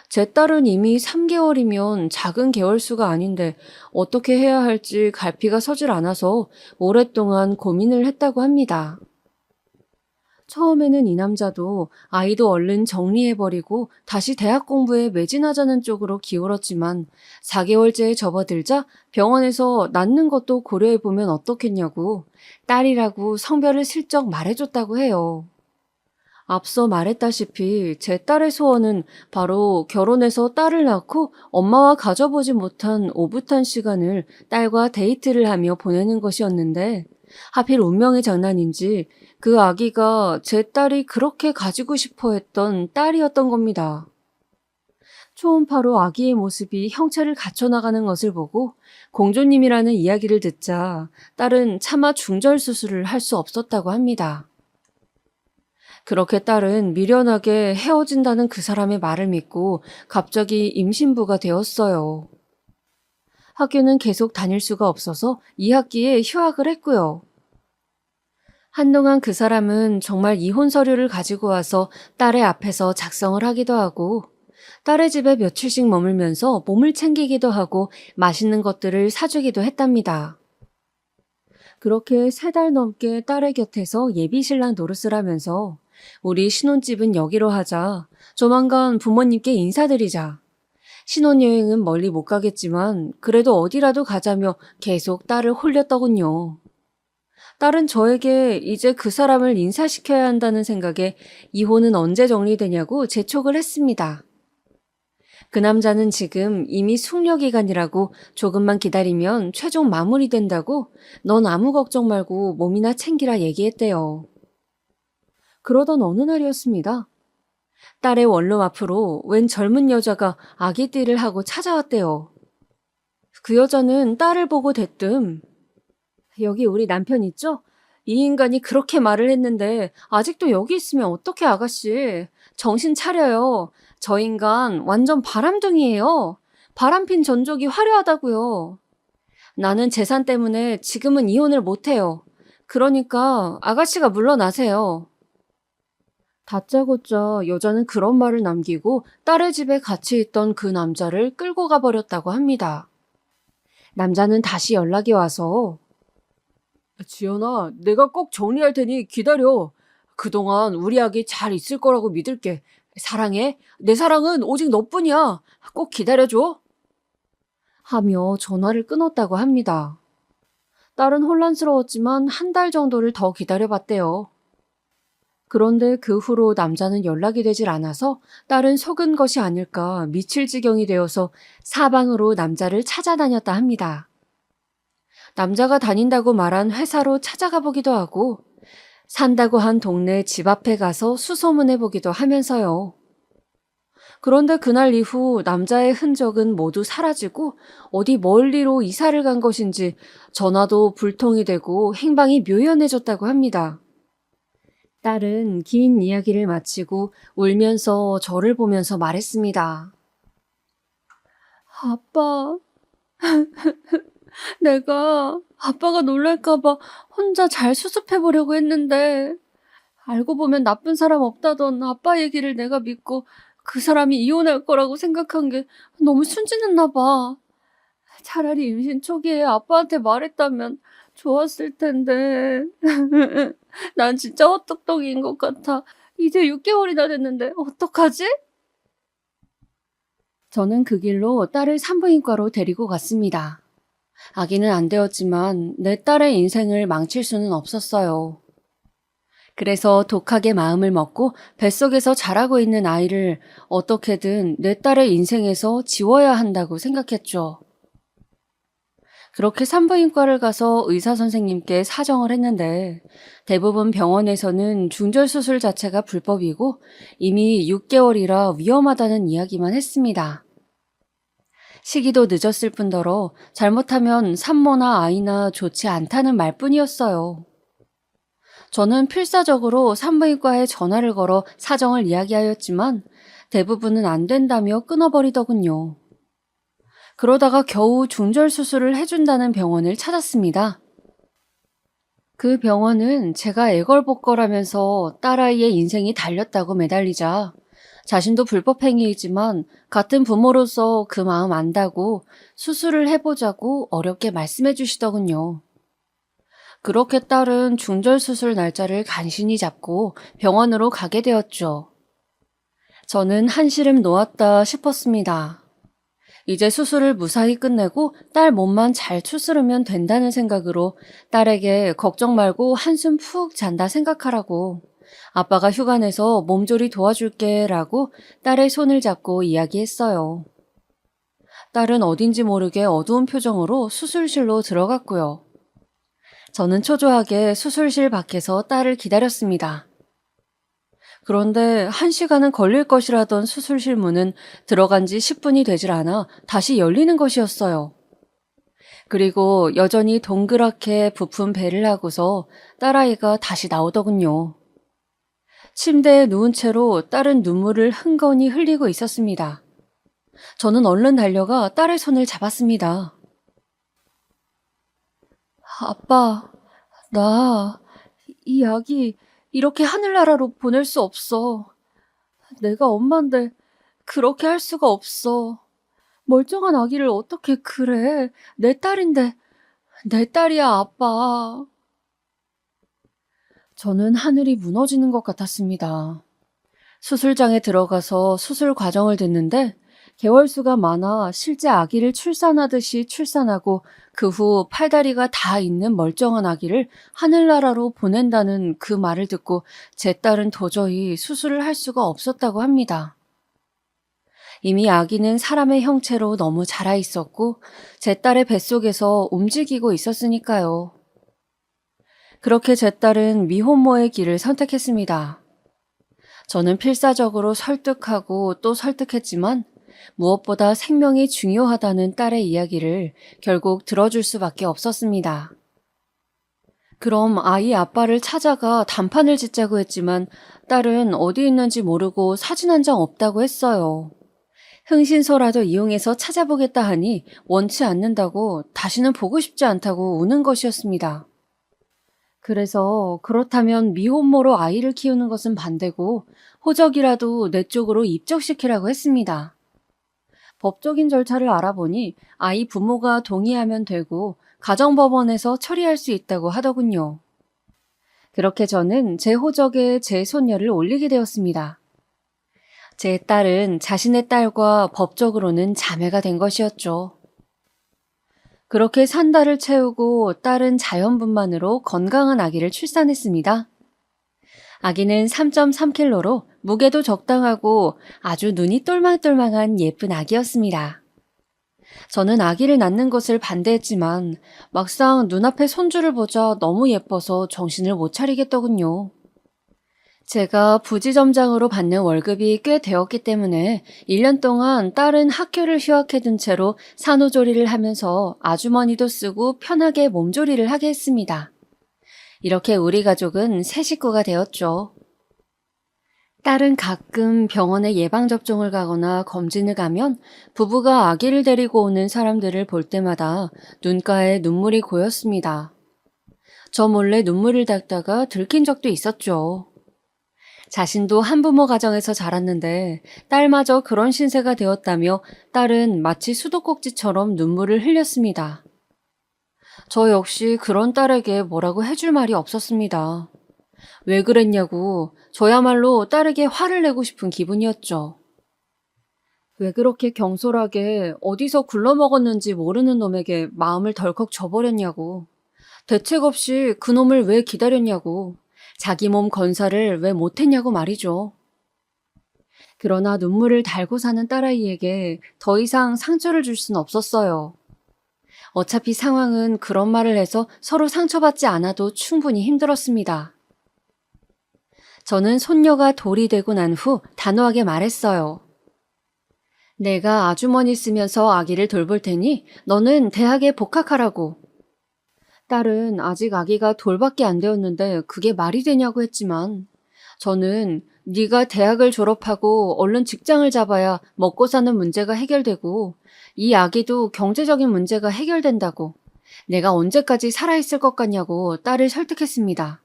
제 딸은 이미 3개월이면 작은 개월수가 아닌데 어떻게 해야 할지 갈피가 서질 않아서 오랫동안 고민을 했다고 합니다. 처음에는 이 남자도 아이도 얼른 정리해버리고 다시 대학 공부에 매진하자는 쪽으로 기울었지만 4개월째에 접어들자 병원에서 낳는 것도 고려해보면 어떻겠냐고 딸이라고 성별을 슬쩍 말해줬다고 해요. 앞서 말했다시피 제 딸의 소원은 바로 결혼해서 딸을 낳고 엄마와 가져보지 못한 오붓한 시간을 딸과 데이트를 하며 보내는 것이었는데 하필 운명의 장난인지 그 아기가 제 딸이 그렇게 가지고 싶어 했던 딸이었던 겁니다. 초음파로 아기의 모습이 형체를 갖춰나가는 것을 보고 공주님이라는 이야기를 듣자 딸은 차마 중절 수술을 할 수 없었다고 합니다. 그렇게 딸은 미련하게 헤어진다는 그 사람의 말을 믿고 갑자기 임신부가 되었어요. 학교는 계속 다닐 수가 없어서 2학기에 휴학을 했고요. 한동안 그 사람은 정말 이혼 서류를 가지고 와서 딸의 앞에서 작성을 하기도 하고 딸의 집에 며칠씩 머물면서 몸을 챙기기도 하고 맛있는 것들을 사주기도 했답니다. 그렇게 3달 넘게 딸의 곁에서 예비신랑 노릇을 하면서 우리 신혼집은 여기로 하자. 조만간 부모님께 인사드리자. 신혼여행은 멀리 못 가겠지만 그래도 어디라도 가자며 계속 딸을 홀렸더군요. 딸은 저에게 이제 그 사람을 인사시켜야 한다는 생각에 이혼은 언제 정리되냐고 재촉을 했습니다. 그 남자는 지금 이미 숙려기간이라고 조금만 기다리면 최종 마무리된다고 넌 아무 걱정 말고 몸이나 챙기라 얘기했대요. 그러던 어느 날이었습니다. 딸의 원룸 앞으로 웬 젊은 여자가 아기띠를 하고 찾아왔대요. 그 여자는 딸을 보고 대뜸 여기 우리 남편 있죠? 이 인간이 그렇게 말을 했는데 아직도 여기 있으면 어떡해 아가씨. 정신 차려요. 저 인간 완전 바람둥이에요. 바람핀 전적이 화려하다고요. 나는 재산 때문에 지금은 이혼을 못해요. 그러니까 아가씨가 물러나세요. 다짜고짜 여자는 그런 말을 남기고 딸의 집에 같이 있던 그 남자를 끌고 가버렸다고 합니다. 남자는 다시 연락이 와서 지연아, 내가 꼭 정리할 테니 기다려. 그동안 우리 아기 잘 있을 거라고 믿을게. 사랑해. 내 사랑은 오직 너뿐이야. 꼭 기다려줘. 하며 전화를 끊었다고 합니다. 딸은 혼란스러웠지만 1달 정도를 더 기다려봤대요. 그런데 그 후로 남자는 연락이 되질 않아서 딸은 속은 것이 아닐까 미칠 지경이 되어서 사방으로 남자를 찾아다녔다 합니다. 남자가 다닌다고 말한 회사로 찾아가 보기도 하고 산다고 한 동네 집 앞에 가서 수소문해 보기도 하면서요. 그런데 그날 이후 남자의 흔적은 모두 사라지고 어디 멀리로 이사를 간 것인지 전화도 불통이 되고 행방이 묘연해졌다고 합니다. 딸은 긴 이야기를 마치고 울면서 저를 보면서 말했습니다. 아빠, 내가 아빠가 놀랄까봐 혼자 잘 수습해보려고 했는데 알고 보면 나쁜 사람 없다던 아빠 얘기를 내가 믿고 그 사람이 이혼할 거라고 생각한 게 너무 순진했나 봐. 차라리 임신 초기에 아빠한테 말했다면 좋았을 텐데. 난 진짜 헛똑똑이인 것 같아. 이제 6개월이나 됐는데 어떡하지? 저는 그 길로 딸을 산부인과로 데리고 갔습니다. 아기는 안 되었지만 내 딸의 인생을 망칠 수는 없었어요. 그래서 독하게 마음을 먹고 뱃속에서 자라고 있는 아이를 어떻게든 내 딸의 인생에서 지워야 한다고 생각했죠. 그렇게 산부인과를 가서 의사 선생님께 사정을 했는데 대부분 병원에서는 중절수술 자체가 불법이고 이미 6개월이라 위험하다는 이야기만 했습니다. 시기도 늦었을 뿐더러 잘못하면 산모나 아이나 좋지 않다는 말뿐이었어요. 저는 필사적으로 산부인과에 전화를 걸어 사정을 이야기하였지만 대부분은 안 된다며 끊어버리더군요. 그러다가 겨우 중절수술을 해준다는 병원을 찾았습니다. 그 병원은 제가 애걸복걸하면서 딸아이의 인생이 달렸다고 매달리자 자신도 불법행위이지만 같은 부모로서 그 마음 안다고 수술을 해보자고 어렵게 말씀해 주시더군요. 그렇게 딸은 중절 수술 날짜를 간신히 잡고 병원으로 가게 되었죠. 저는 한시름 놓았다 싶었습니다. 이제 수술을 무사히 끝내고 딸 몸만 잘 추스르면 된다는 생각으로 딸에게 걱정 말고 한숨 푹 잔다 생각하라고, 아빠가 휴가 내서 몸조리 도와줄게 라고 딸의 손을 잡고 이야기했어요. 딸은 어딘지 모르게 어두운 표정으로 수술실로 들어갔고요. 저는 초조하게 수술실 밖에서 딸을 기다렸습니다. 그런데 1시간은 걸릴 것이라던 수술실 문은 들어간 지 10분이 되질 않아 다시 열리는 것이었어요. 그리고 여전히 동그랗게 부푼 배를 하고서 딸아이가 다시 나오더군요. 침대에 누운 채로 딸은 눈물을 흥건히 흘리고 있었습니다. 저는 얼른 달려가 딸의 손을 잡았습니다. 아빠, 나 이 아기 이렇게 하늘나라로 보낼 수 없어. 내가 엄마인데 그렇게 할 수가 없어. 멀쩡한 아기를 어떻게 그래. 내 딸인데. 내 딸이야, 아빠. 저는 하늘이 무너지는 것 같았습니다. 수술장에 들어가서 수술 과정을 듣는데 개월수가 많아 실제 아기를 출산하듯이 출산하고 그 후 팔다리가 다 있는 멀쩡한 아기를 하늘나라로 보낸다는 그 말을 듣고 제 딸은 도저히 수술을 할 수가 없었다고 합니다. 이미 아기는 사람의 형체로 너무 자라 있었고 제 딸의 뱃속에서 움직이고 있었으니까요. 그렇게 제 딸은 미혼모의 길을 선택했습니다. 저는 필사적으로 설득하고 또 설득했지만 무엇보다 생명이 중요하다는 딸의 이야기를 결국 들어줄 수밖에 없었습니다. 그럼 아이 아빠를 찾아가 단판을 짓자고 했지만 딸은 어디 있는지 모르고 사진 한 장 없다고 했어요. 흥신소라도 이용해서 찾아보겠다 하니 원치 않는다고, 다시는 보고 싶지 않다고 우는 것이었습니다. 그래서 그렇다면 미혼모로 아이를 키우는 것은 반대고 호적이라도 내 쪽으로 입적시키라고 했습니다. 법적인 절차를 알아보니 아이 부모가 동의하면 되고 가정법원에서 처리할 수 있다고 하더군요. 그렇게 저는 제 호적에 제 손녀를 올리게 되었습니다. 제 딸은 자신의 딸과 법적으로는 자매가 된 것이었죠. 그렇게 3달을 채우고 딸은 자연분만으로 건강한 아기를 출산했습니다. 아기는 3.3kg로 무게도 적당하고 아주 눈이 똘망똘망한 예쁜 아기였습니다. 저는 아기를 낳는 것을 반대했지만 막상 눈앞에 손주를 보자 너무 예뻐서 정신을 못 차리겠더군요. 제가 부지점장으로 받는 월급이 꽤 되었기 때문에 1년 동안 딸은 학교를 휴학해둔 채로 산후조리를 하면서 아주머니도 쓰고 편하게 몸조리를 하게 했습니다. 이렇게 우리 가족은 새 식구가 되었죠. 딸은 가끔 병원에 예방접종을 가거나 검진을 가면 부부가 아기를 데리고 오는 사람들을 볼 때마다 눈가에 눈물이 고였습니다. 저 몰래 눈물을 닦다가 들킨 적도 있었죠. 자신도 한부모 가정에서 자랐는데 딸마저 그런 신세가 되었다며 딸은 마치 수도꼭지처럼 눈물을 흘렸습니다. 저 역시 그런 딸에게 뭐라고 해줄 말이 없었습니다. 왜 그랬냐고 저야말로 딸에게 화를 내고 싶은 기분이었죠. 왜 그렇게 경솔하게 어디서 굴러먹었는지 모르는 놈에게 마음을 덜컥 줘버렸냐고. 대책 없이 그놈을 왜 기다렸냐고. 자기 몸 건사를 왜 못했냐고 말이죠. 그러나 눈물을 달고 사는 딸아이에게 더 이상 상처를 줄 수는 없었어요. 어차피 상황은 그런 말을 해서 서로 상처받지 않아도 충분히 힘들었습니다. 저는 손녀가 돌이 되고 난 후 단호하게 말했어요. 내가 아주머니 쓰면서 아기를 돌볼 테니 너는 대학에 복학하라고. 딸은 아직 아기가 돌밖에 안 되었는데 그게 말이 되냐고 했지만 저는 네가 대학을 졸업하고 얼른 직장을 잡아야 먹고 사는 문제가 해결되고 이 아기도 경제적인 문제가 해결된다고, 내가 언제까지 살아있을 것 같냐고 딸을 설득했습니다.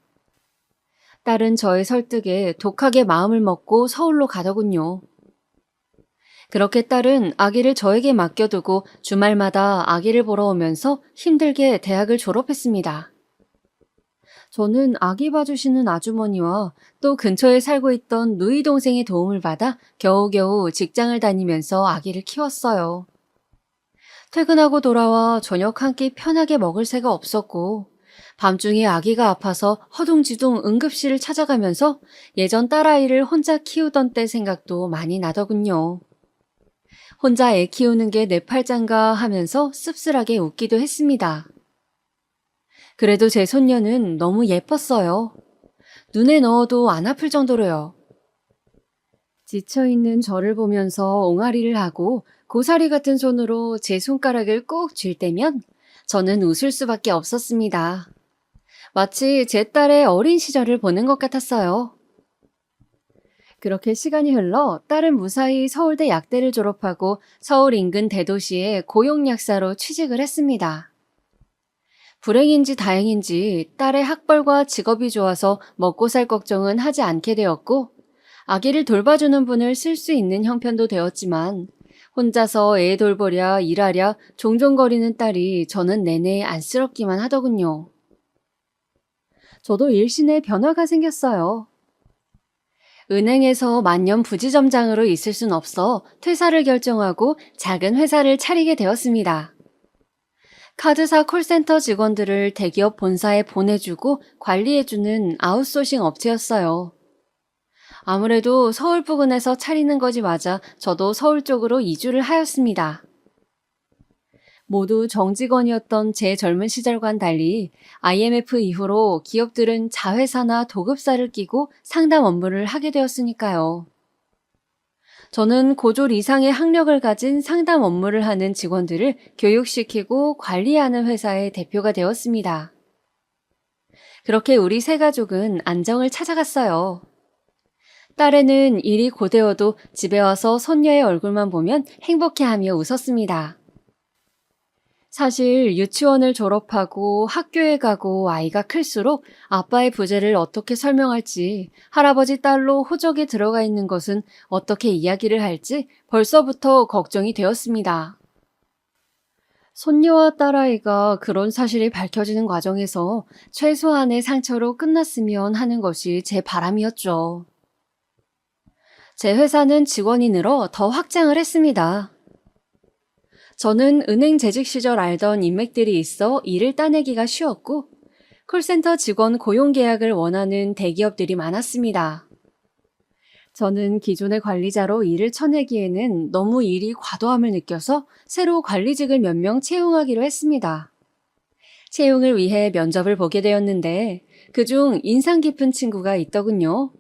딸은 저의 설득에 독하게 마음을 먹고 서울로 가더군요. 그렇게 딸은 아기를 저에게 맡겨두고 주말마다 아기를 보러 오면서 힘들게 대학을 졸업했습니다. 저는 아기 봐주시는 아주머니와 또 근처에 살고 있던 누이 동생의 도움을 받아 겨우겨우 직장을 다니면서 아기를 키웠어요. 퇴근하고 돌아와 저녁 한 끼 편하게 먹을 새가 없었고, 밤중에 아기가 아파서 허둥지둥 응급실을 찾아가면서 예전 딸아이를 혼자 키우던 때 생각도 많이 나더군요. 혼자 애 키우는 게 내 팔짱가 하면서 씁쓸하게 웃기도 했습니다. 그래도 제 손녀는 너무 예뻤어요. 눈에 넣어도 안 아플 정도로요. 지쳐있는 저를 보면서 옹알이를 하고 고사리 같은 손으로 제 손가락을 꼭 쥘 때면 저는 웃을 수밖에 없었습니다. 마치 제 딸의 어린 시절을 보는 것 같았어요. 그렇게 시간이 흘러 딸은 무사히 서울대 약대를 졸업하고 서울 인근 대도시의 고용약사로 취직을 했습니다. 불행인지 다행인지 딸의 학벌과 직업이 좋아서 먹고 살 걱정은 하지 않게 되었고, 아기를 돌봐주는 분을 쓸 수 있는 형편도 되었지만 혼자서 애 돌보랴 일하랴 종종 거리는 딸이 저는 내내 안쓰럽기만 하더군요. 저도 일신에 변화가 생겼어요. 은행에서 만년 부지점장으로 있을 순 없어 퇴사를 결정하고 작은 회사를 차리게 되었습니다. 카드사 콜센터 직원들을 대기업 본사에 보내주고 관리해주는 아웃소싱 업체였어요. 아무래도 서울 부근에서 차리는 것이 맞아 저도 서울 쪽으로 이주를 하였습니다. 모두 정직원이었던 제 젊은 시절과는 달리 IMF 이후로 기업들은 자회사나 도급사를 끼고 상담 업무를 하게 되었으니까요. 저는 고졸 이상의 학력을 가진 상담 업무를 하는 직원들을 교육시키고 관리하는 회사의 대표가 되었습니다. 그렇게 우리 세 가족은 안정을 찾아갔어요. 딸애는 일이 고되어도 집에 와서 손녀의 얼굴만 보면 행복해하며 웃었습니다. 사실 유치원을 졸업하고 학교에 가고 아이가 클수록 아빠의 부재를 어떻게 설명할지, 할아버지 딸로 호적에 들어가 있는 것은 어떻게 이야기를 할지 벌써부터 걱정이 되었습니다. 손녀와 딸아이가 그런 사실이 밝혀지는 과정에서 최소한의 상처로 끝났으면 하는 것이 제 바람이었죠. 제 회사는 직원이 늘어 더 확장을 했습니다. 저는 은행 재직 시절 알던 인맥들이 있어 일을 따내기가 쉬웠고, 콜센터 직원 고용 계약을 원하는 대기업들이 많았습니다. 저는 기존의 관리자로 일을 쳐내기에는 너무 일이 과도함을 느껴서 새로 관리직을 몇 명 채용하기로 했습니다. 채용을 위해 면접을 보게 되었는데 그중 인상 깊은 친구가 있더군요.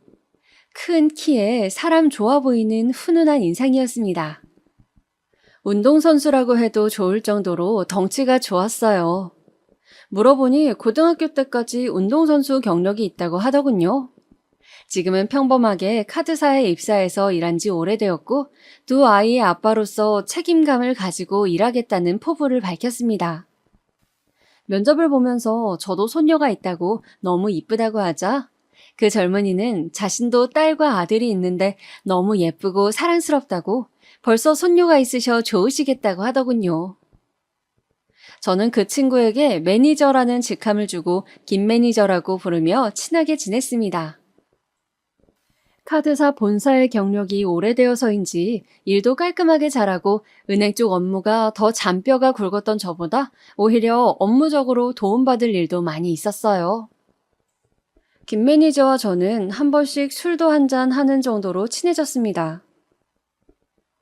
큰 키에 사람 좋아 보이는 훈훈한 인상이었습니다. 운동선수라고 해도 좋을 정도로 덩치가 좋았어요. 물어보니 고등학교 때까지 운동선수 경력이 있다고 하더군요. 지금은 평범하게 카드사에 입사해서 일한 지 오래되었고 두 아이의 아빠로서 책임감을 가지고 일하겠다는 포부를 밝혔습니다. 면접을 보면서 저도 손녀가 있다고 너무 이쁘다고 하자 그 젊은이는 자신도 딸과 아들이 있는데 너무 예쁘고 사랑스럽다고 벌써 손녀가 있으셔 좋으시겠다고 하더군요. 저는 그 친구에게 매니저라는 직함을 주고 김 매니저라고 부르며 친하게 지냈습니다. 카드사 본사의 경력이 오래되어서인지 일도 깔끔하게 잘하고 은행 쪽 업무가 더 잔뼈가 굵었던 저보다 오히려 업무적으로 도움받을 일도 많이 있었어요. 김 매니저와 저는 한 번씩 술도 한잔 하는 정도로 친해졌습니다.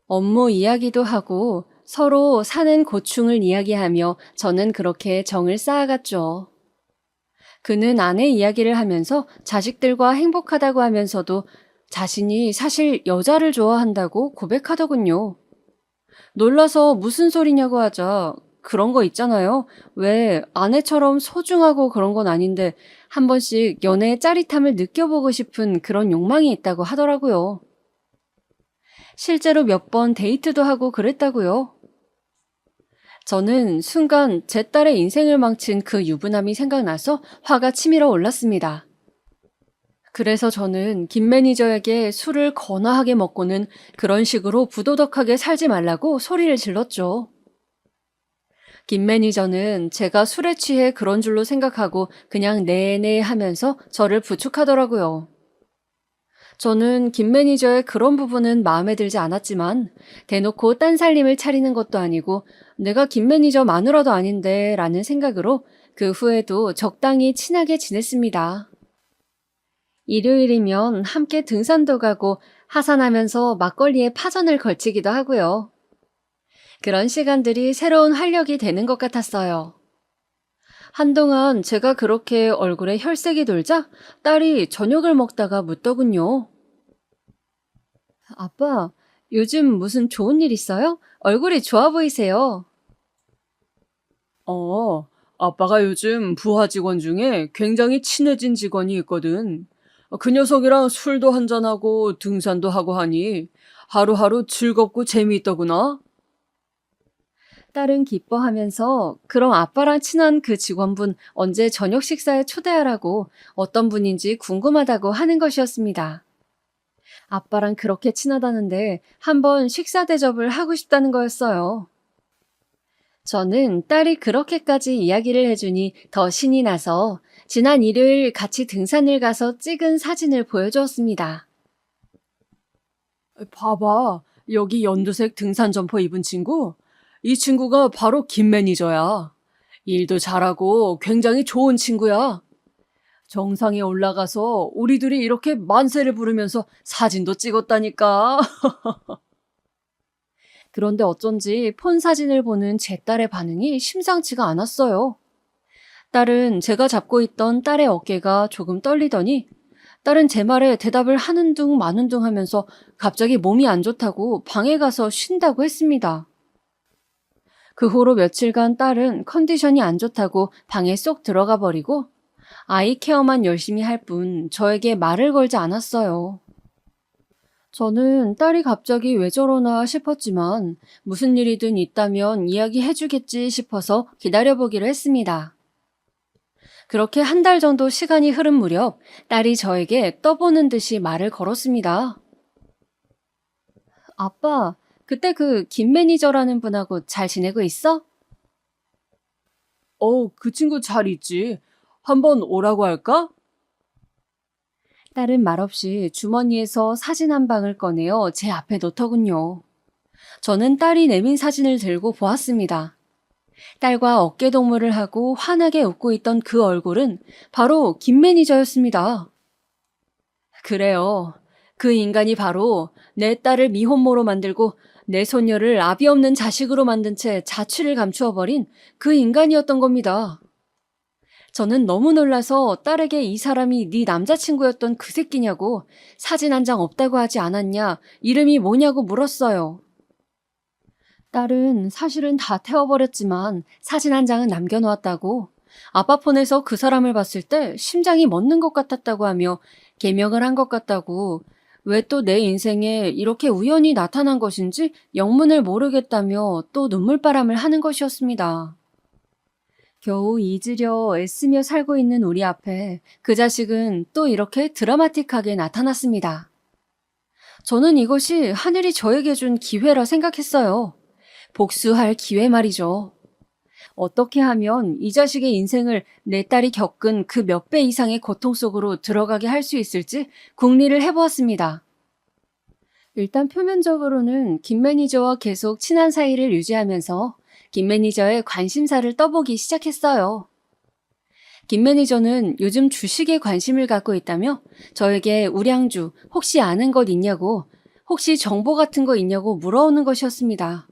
업무 이야기도 하고 서로 사는 고충을 이야기하며 저는 그렇게 정을 쌓아갔죠. 그는 아내 이야기를 하면서 자식들과 행복하다고 하면서도 자신이 사실 여자를 좋아한다고 고백하더군요. 놀라서 무슨 소리냐고 하자 그런 거 있잖아요. 왜 아내처럼 소중하고 그런 건 아닌데 한 번씩 연애의 짜릿함을 느껴보고 싶은 그런 욕망이 있다고 하더라고요. 실제로 몇 번 데이트도 하고 그랬다고요. 저는 순간 제 딸의 인생을 망친 그 유부남이 생각나서 화가 치밀어 올랐습니다. 그래서 저는 김 매니저에게 술을 거나하게 먹고는 그런 식으로 부도덕하게 살지 말라고 소리를 질렀죠. 김 매니저는 제가 술에 취해 그런 줄로 생각하고 그냥 네네 하면서 저를 부축하더라고요. 저는 김 매니저의 그런 부분은 마음에 들지 않았지만 대놓고 딴 살림을 차리는 것도 아니고 내가 김 매니저 마누라도 아닌데 라는 생각으로 그 후에도 적당히 친하게 지냈습니다. 일요일이면 함께 등산도 가고 하산하면서 막걸리에 파전을 걸치기도 하고요. 그런 시간들이 새로운 활력이 되는 것 같았어요. 한동안 제가 그렇게 얼굴에 혈색이 돌자 딸이 저녁을 먹다가 묻더군요. 아빠, 요즘 무슨 좋은 일 있어요? 얼굴이 좋아 보이세요. 아빠가 요즘 부하 직원 중에 굉장히 친해진 직원이 있거든. 그 녀석이랑 술도 한잔하고 등산도 하고 하니 하루하루 즐겁고 재미있더구나. 딸은 기뻐하면서 그럼 아빠랑 친한 그 직원분 언제 저녁 식사에 초대하라고 어떤 분인지 궁금하다고 하는 것이었습니다. 아빠랑 그렇게 친하다는데 한번 식사 대접을 하고 싶다는 거였어요. 저는 딸이 그렇게까지 이야기를 해주니 더 신이 나서 지난 일요일 같이 등산을 가서 찍은 사진을 보여주었습니다. 봐봐, 여기 연두색 등산 점퍼 입은 친구? 이 친구가 바로 김 매니저야. 일도 잘하고 굉장히 좋은 친구야. 정상에 올라가서 우리들이 이렇게 만세를 부르면서 사진도 찍었다니까. 그런데 어쩐지 폰 사진을 보는 제 딸의 반응이 심상치가 않았어요. 딸은 제가 잡고 있던 딸의 어깨가 조금 떨리더니 딸은 제 말에 대답을 하는 둥 마는 둥 하면서 갑자기 몸이 안 좋다고 방에 가서 쉰다고 했습니다. 그 후로 며칠간 딸은 컨디션이 안 좋다고 방에 쏙 들어가 버리고 아이 케어만 열심히 할 뿐 저에게 말을 걸지 않았어요. 저는 딸이 갑자기 왜 저러나 싶었지만 무슨 일이든 있다면 이야기해주겠지 싶어서 기다려보기로 했습니다. 그렇게 한 달 정도 시간이 흐른 무렵 딸이 저에게 떠보는 듯이 말을 걸었습니다. 아빠, 그때 그 김 매니저라는 분하고 잘 지내고 있어? 그 친구 잘 있지. 한번 오라고 할까? 딸은 말없이 주머니에서 사진 한 방을 꺼내어 제 앞에 놓더군요. 저는 딸이 내민 사진을 들고 보았습니다. 딸과 어깨동무를 하고 환하게 웃고 있던 그 얼굴은 바로 김 매니저였습니다. 그래요. 그 인간이 바로 내 딸을 미혼모로 만들고 내 손녀를 아비 없는 자식으로 만든 채 자취를 감추어버린 그 인간이었던 겁니다. 저는 너무 놀라서 딸에게 이 사람이 네 남자친구였던 그 새끼냐고 사진 한 장 없다고 하지 않았냐, 이름이 뭐냐고 물었어요. 딸은 사실은 다 태워버렸지만 사진 한 장은 남겨놓았다고 아빠 폰에서 그 사람을 봤을 때 심장이 멎는 것 같았다고 하며 개명을 한 것 같다고 왜 또 내 인생에 이렇게 우연히 나타난 것인지 영문을 모르겠다며 또 눈물바람을 하는 것이었습니다. 겨우 잊으려 애쓰며 살고 있는 우리 앞에 그 자식은 또 이렇게 드라마틱하게 나타났습니다. 저는 이것이 하늘이 저에게 준 기회라 생각했어요. 복수할 기회 말이죠. 어떻게 하면 이 자식의 인생을 내 딸이 겪은 그 몇 배 이상의 고통 속으로 들어가게 할 수 있을지 궁리를 해보았습니다. 일단 표면적으로는 김 매니저와 계속 친한 사이를 유지하면서 김 매니저의 관심사를 떠보기 시작했어요. 김 매니저는 요즘 주식에 관심을 갖고 있다며 저에게 우량주 혹시 아는 것 있냐고 혹시 정보 같은 거 있냐고 물어오는 것이었습니다.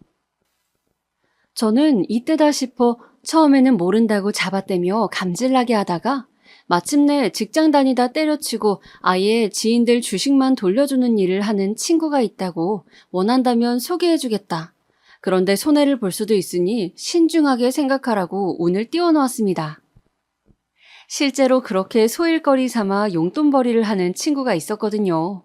저는 이때다 싶어 처음에는 모른다고 잡아떼며 감질나게 하다가 마침내 직장 다니다 때려치고 아예 지인들 주식만 돌려주는 일을 하는 친구가 있다고 원한다면 소개해주겠다. 그런데 손해를 볼 수도 있으니 신중하게 생각하라고 운을 띄워놓았습니다. 실제로 그렇게 소일거리 삼아 용돈벌이를 하는 친구가 있었거든요.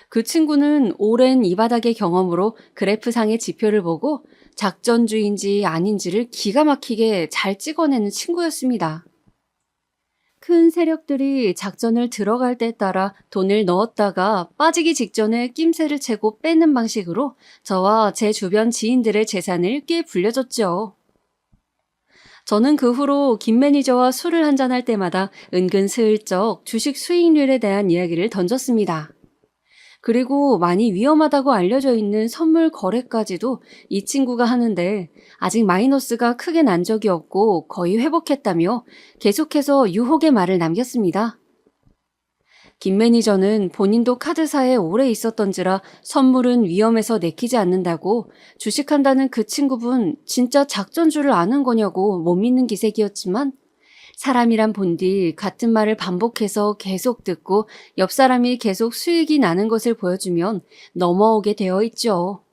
그 친구는 오랜 이 바닥의 경험으로 그래프상의 지표를 보고 작전주의인지 아닌지를 기가 막히게 잘 찍어내는 친구였습니다. 큰 세력들이 작전을 들어갈 때에 따라 돈을 넣었다가 빠지기 직전에 낌새를 채고 빼는 방식으로 저와 제 주변 지인들의 재산을 꽤 불려줬죠. 저는 그 후로 김 매니저와 술을 한잔할 때마다 은근슬쩍 주식 수익률에 대한 이야기를 던졌습니다. 그리고 많이 위험하다고 알려져 있는 선물 거래까지도 이 친구가 하는데 아직 마이너스가 크게 난 적이 없고 거의 회복했다며 계속해서 유혹의 말을 남겼습니다. 김 매니저는 본인도 카드사에 오래 있었던지라 선물은 위험해서 내키지 않는다고 주식한다는 그 친구분 진짜 작전줄을 아는 거냐고 못 믿는 기색이었지만 사람이란 본디 같은 말을 반복해서 계속 듣고 옆 사람이 계속 수익이 나는 것을 보여주면 넘어오게 되어 있죠.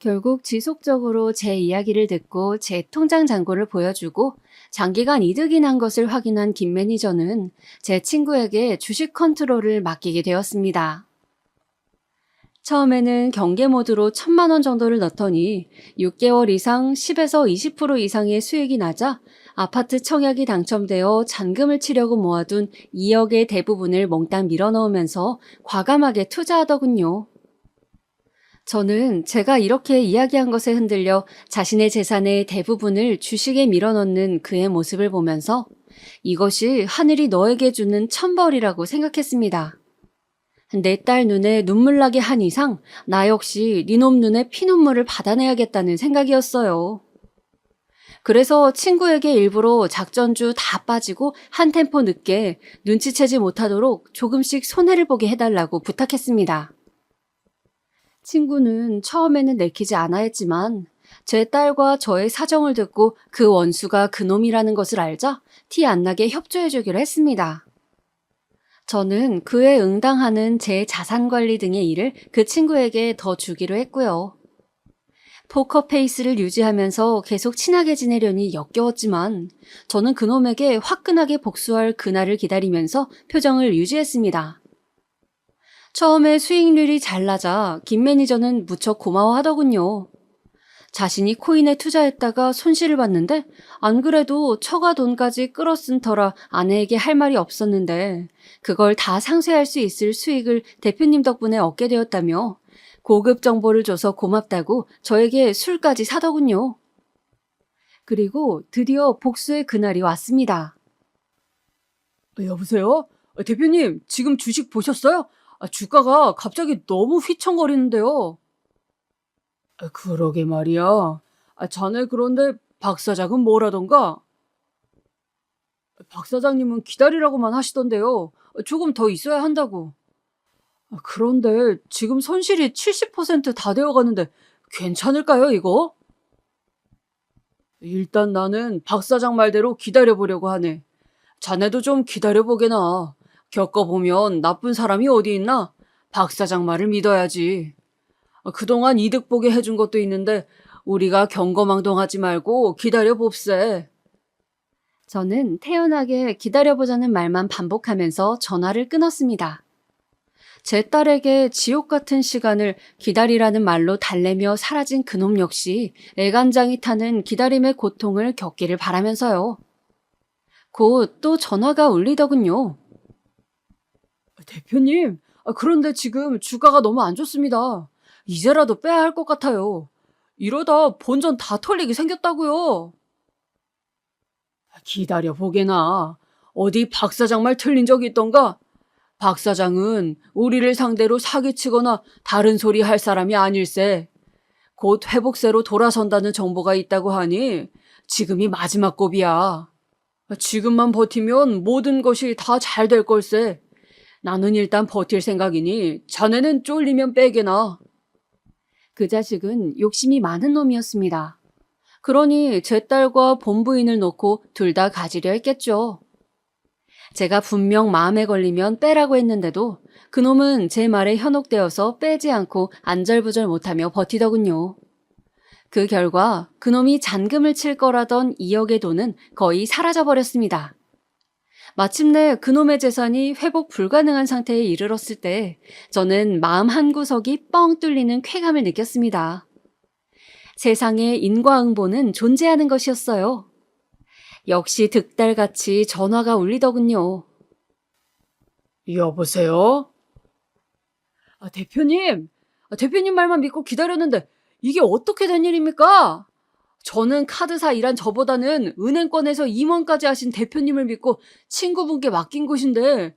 결국 지속적으로 제 이야기를 듣고 제 통장 잔고를 보여주고 장기간 이득이 난 것을 확인한 김 매니저는 제 친구에게 주식 컨트롤을 맡기게 되었습니다. 처음에는 경계 모드로 1,000만 원 정도를 넣더니 6개월 이상 10에서 20% 이상의 수익이 나자 아파트 청약이 당첨되어 잔금을 치려고 모아둔 2억의 대부분을 몽땅 밀어넣으면서 과감하게 투자하더군요. 저는 제가 이렇게 이야기한 것에 흔들려 자신의 재산의 대부분을 주식에 밀어넣는 그의 모습을 보면서 이것이 하늘이 너에게 주는 천벌이라고 생각했습니다. 내 딸 눈에 눈물 나게 한 이상 나 역시 니놈 눈에 피눈물을 받아내야겠다는 생각이었어요. 그래서 친구에게 일부러 작전주 다 빠지고 한 템포 늦게 눈치채지 못하도록 조금씩 손해를 보게 해달라고 부탁했습니다. 친구는 처음에는 내키지 않아 했지만 제 딸과 저의 사정을 듣고 그 원수가 그놈이라는 것을 알자 티 안 나게 협조해주기로 했습니다. 저는 그에 응당하는 제 자산관리 등의 일을 그 친구에게 더 주기로 했고요. 포커페이스를 유지하면서 계속 친하게 지내려니 역겨웠지만 저는 그놈에게 화끈하게 복수할 그날을 기다리면서 표정을 유지했습니다. 처음에 수익률이 잘 나자 김 매니저는 무척 고마워하더군요. 자신이 코인에 투자했다가 손실을 봤는데 안 그래도 처가 돈까지 끌어쓴 터라 아내에게 할 말이 없었는데 그걸 다 상쇄할 수 있을 수익을 대표님 덕분에 얻게 되었다며 고급 정보를 줘서 고맙다고 저에게 술까지 사더군요. 그리고 드디어 복수의 그날이 왔습니다. 여보세요? 대표님, 지금 주식 보셨어요? 주가가 갑자기 너무 휘청거리는데요. 그러게 말이야. 자네 그런데 박 사장은 뭐라던가? 박 사장님은 기다리라고만 하시던데요. 조금 더 있어야 한다고. 그런데 지금 손실이 70%다 되어가는데 괜찮을까요, 이거? 일단 나는 박 사장 말대로 기다려보려고 하네. 자네도 좀 기다려보게나. 겪어보면 나쁜 사람이 어디 있나? 박 사장 말을 믿어야지. 그동안 이득 보게 해준 것도 있는데 우리가 경거망동하지 말고 기다려봅세. 저는 태연하게 기다려보자는 말만 반복하면서 전화를 끊었습니다. 제 딸에게 지옥 같은 시간을 기다리라는 말로 달래며 사라진 그놈 역시 애간장이 타는 기다림의 고통을 겪기를 바라면서요. 곧 또 전화가 울리더군요. 대표님, 그런데 지금 주가가 너무 안 좋습니다. 이제라도 빼야 할 것 같아요. 이러다 본전 다 털리게 생겼다고요. 기다려보게나. 어디 박 사장 말 틀린 적이 있던가? 박 사장은 우리를 상대로 사기치거나 다른 소리 할 사람이 아닐세. 곧 회복세로 돌아선다는 정보가 있다고 하니 지금이 마지막 고비야. 지금만 버티면 모든 것이 다 잘 될 걸세. 나는 일단 버틸 생각이니 자네는 쫄리면 빼게나. 그 자식은 욕심이 많은 놈이었습니다. 그러니 제 딸과 본부인을 놓고 둘 다 가지려 했겠죠. 제가 분명 마음에 걸리면 빼라고 했는데도 그놈은 제 말에 현혹되어서 빼지 않고 안절부절 못하며 버티더군요. 그 결과 그놈이 잔금을 칠 거라던 2억의 돈은 거의 사라져버렸습니다. 마침내 그놈의 재산이 회복 불가능한 상태에 이르렀을 때 저는 마음 한구석이 뻥 뚫리는 쾌감을 느꼈습니다. 세상에 인과응보는 존재하는 것이었어요. 역시 득달같이 전화가 울리더군요. 여보세요? 대표님 말만 믿고 기다렸는데 이게 어떻게 된 일입니까? 저는 카드사 일한 저보다는 은행권에서 임원까지 하신 대표님을 믿고 친구분께 맡긴 곳인데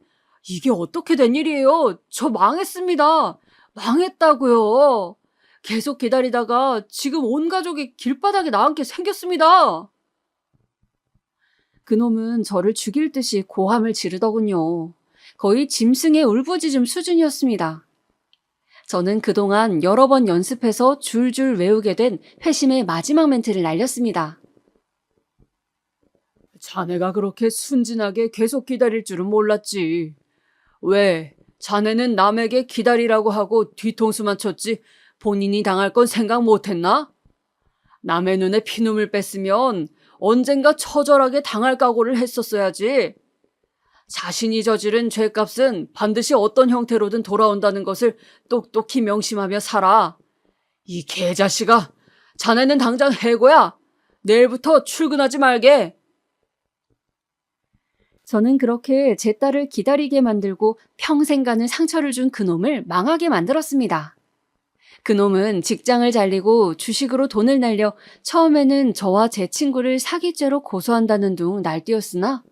이게 어떻게 된 일이에요? 저 망했습니다. 망했다고요. 계속 기다리다가 지금 온 가족이 길바닥에 나앉게 생겼습니다. 그놈은 저를 죽일 듯이 고함을 지르더군요. 거의 짐승의 울부짖음 수준이었습니다. 저는 그동안 여러 번 연습해서 줄줄 외우게 된 회심의 마지막 멘트를 날렸습니다. 자네가 그렇게 순진하게 계속 기다릴 줄은 몰랐지. 왜? 자네는 남에게 기다리라고 하고 뒤통수만 쳤지 본인이 당할 건 생각 못했나? 남의 눈에 피눈물 뺐으면 언젠가 처절하게 당할 각오를 했었어야지. 자신이 저지른 죄값은 반드시 어떤 형태로든 돌아온다는 것을 똑똑히 명심하며 살아. 이 개자식아, 자네는 당장 해고야. 내일부터 출근하지 말게. 저는 그렇게 제 딸을 기다리게 만들고 평생 가는 상처를 준 그놈을 망하게 만들었습니다. 그놈은 직장을 잘리고 주식으로 돈을 날려 처음에는 저와 제 친구를 사기죄로 고소한다는 둥 날뛰었으나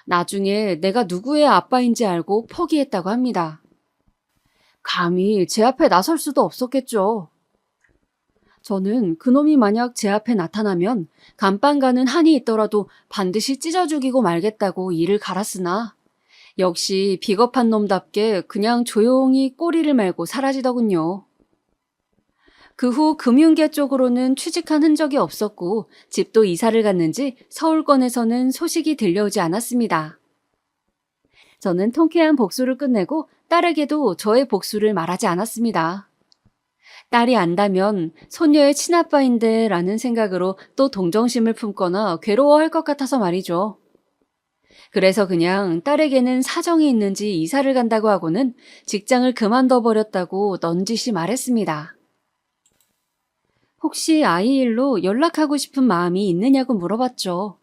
나중에 내가 누구의 아빠인지 알고 포기했다고 합니다. 감히 제 앞에 나설 수도 없었겠죠. 저는 그놈이 만약 제 앞에 나타나면 감방 가는 한이 있더라도 반드시 찢어 죽이고 말겠다고 이를 갈았으나 역시 비겁한 놈답게 그냥 조용히 꼬리를 말고 사라지더군요. 그 후 금융계 쪽으로는 취직한 흔적이 없었고 집도 이사를 갔는지 서울권에서는 소식이 들려오지 않았습니다. 저는 통쾌한 복수를 끝내고 딸에게도 저의 복수를 말하지 않았습니다. 딸이 안다면 손녀의 친아빠인데 라는 생각으로 또 동정심을 품거나 괴로워할 것 같아서 말이죠. 그래서 그냥 딸에게는 사정이 있는지 이사를 간다고 하고는 직장을 그만둬 버렸다고 넌지시 말했습니다. 혹시 아이 일로 연락하고 싶은 마음이 있느냐고 물어봤죠.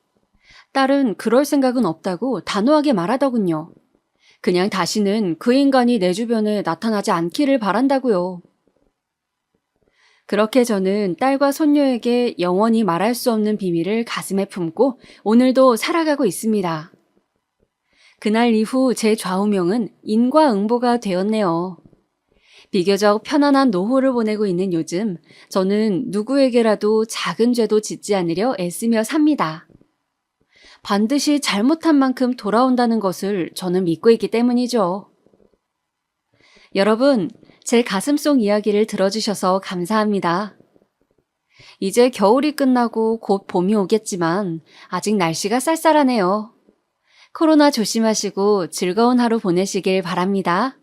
딸은 그럴 생각은 없다고 단호하게 말하더군요. 그냥 다시는 그 인간이 내 주변에 나타나지 않기를 바란다고요. 그렇게 저는 딸과 손녀에게 영원히 말할 수 없는 비밀을 가슴에 품고 오늘도 살아가고 있습니다. 그날 이후 제 좌우명은 인과응보가 되었네요. 비교적 편안한 노후를 보내고 있는 요즘 저는 누구에게라도 작은 죄도 짓지 않으려 애쓰며 삽니다. 반드시 잘못한 만큼 돌아온다는 것을 저는 믿고 있기 때문이죠. 여러분, 제 가슴속 이야기를 들어주셔서 감사합니다. 이제 겨울이 끝나고 곧 봄이 오겠지만 아직 날씨가 쌀쌀하네요. 코로나 조심하시고 즐거운 하루 보내시길 바랍니다.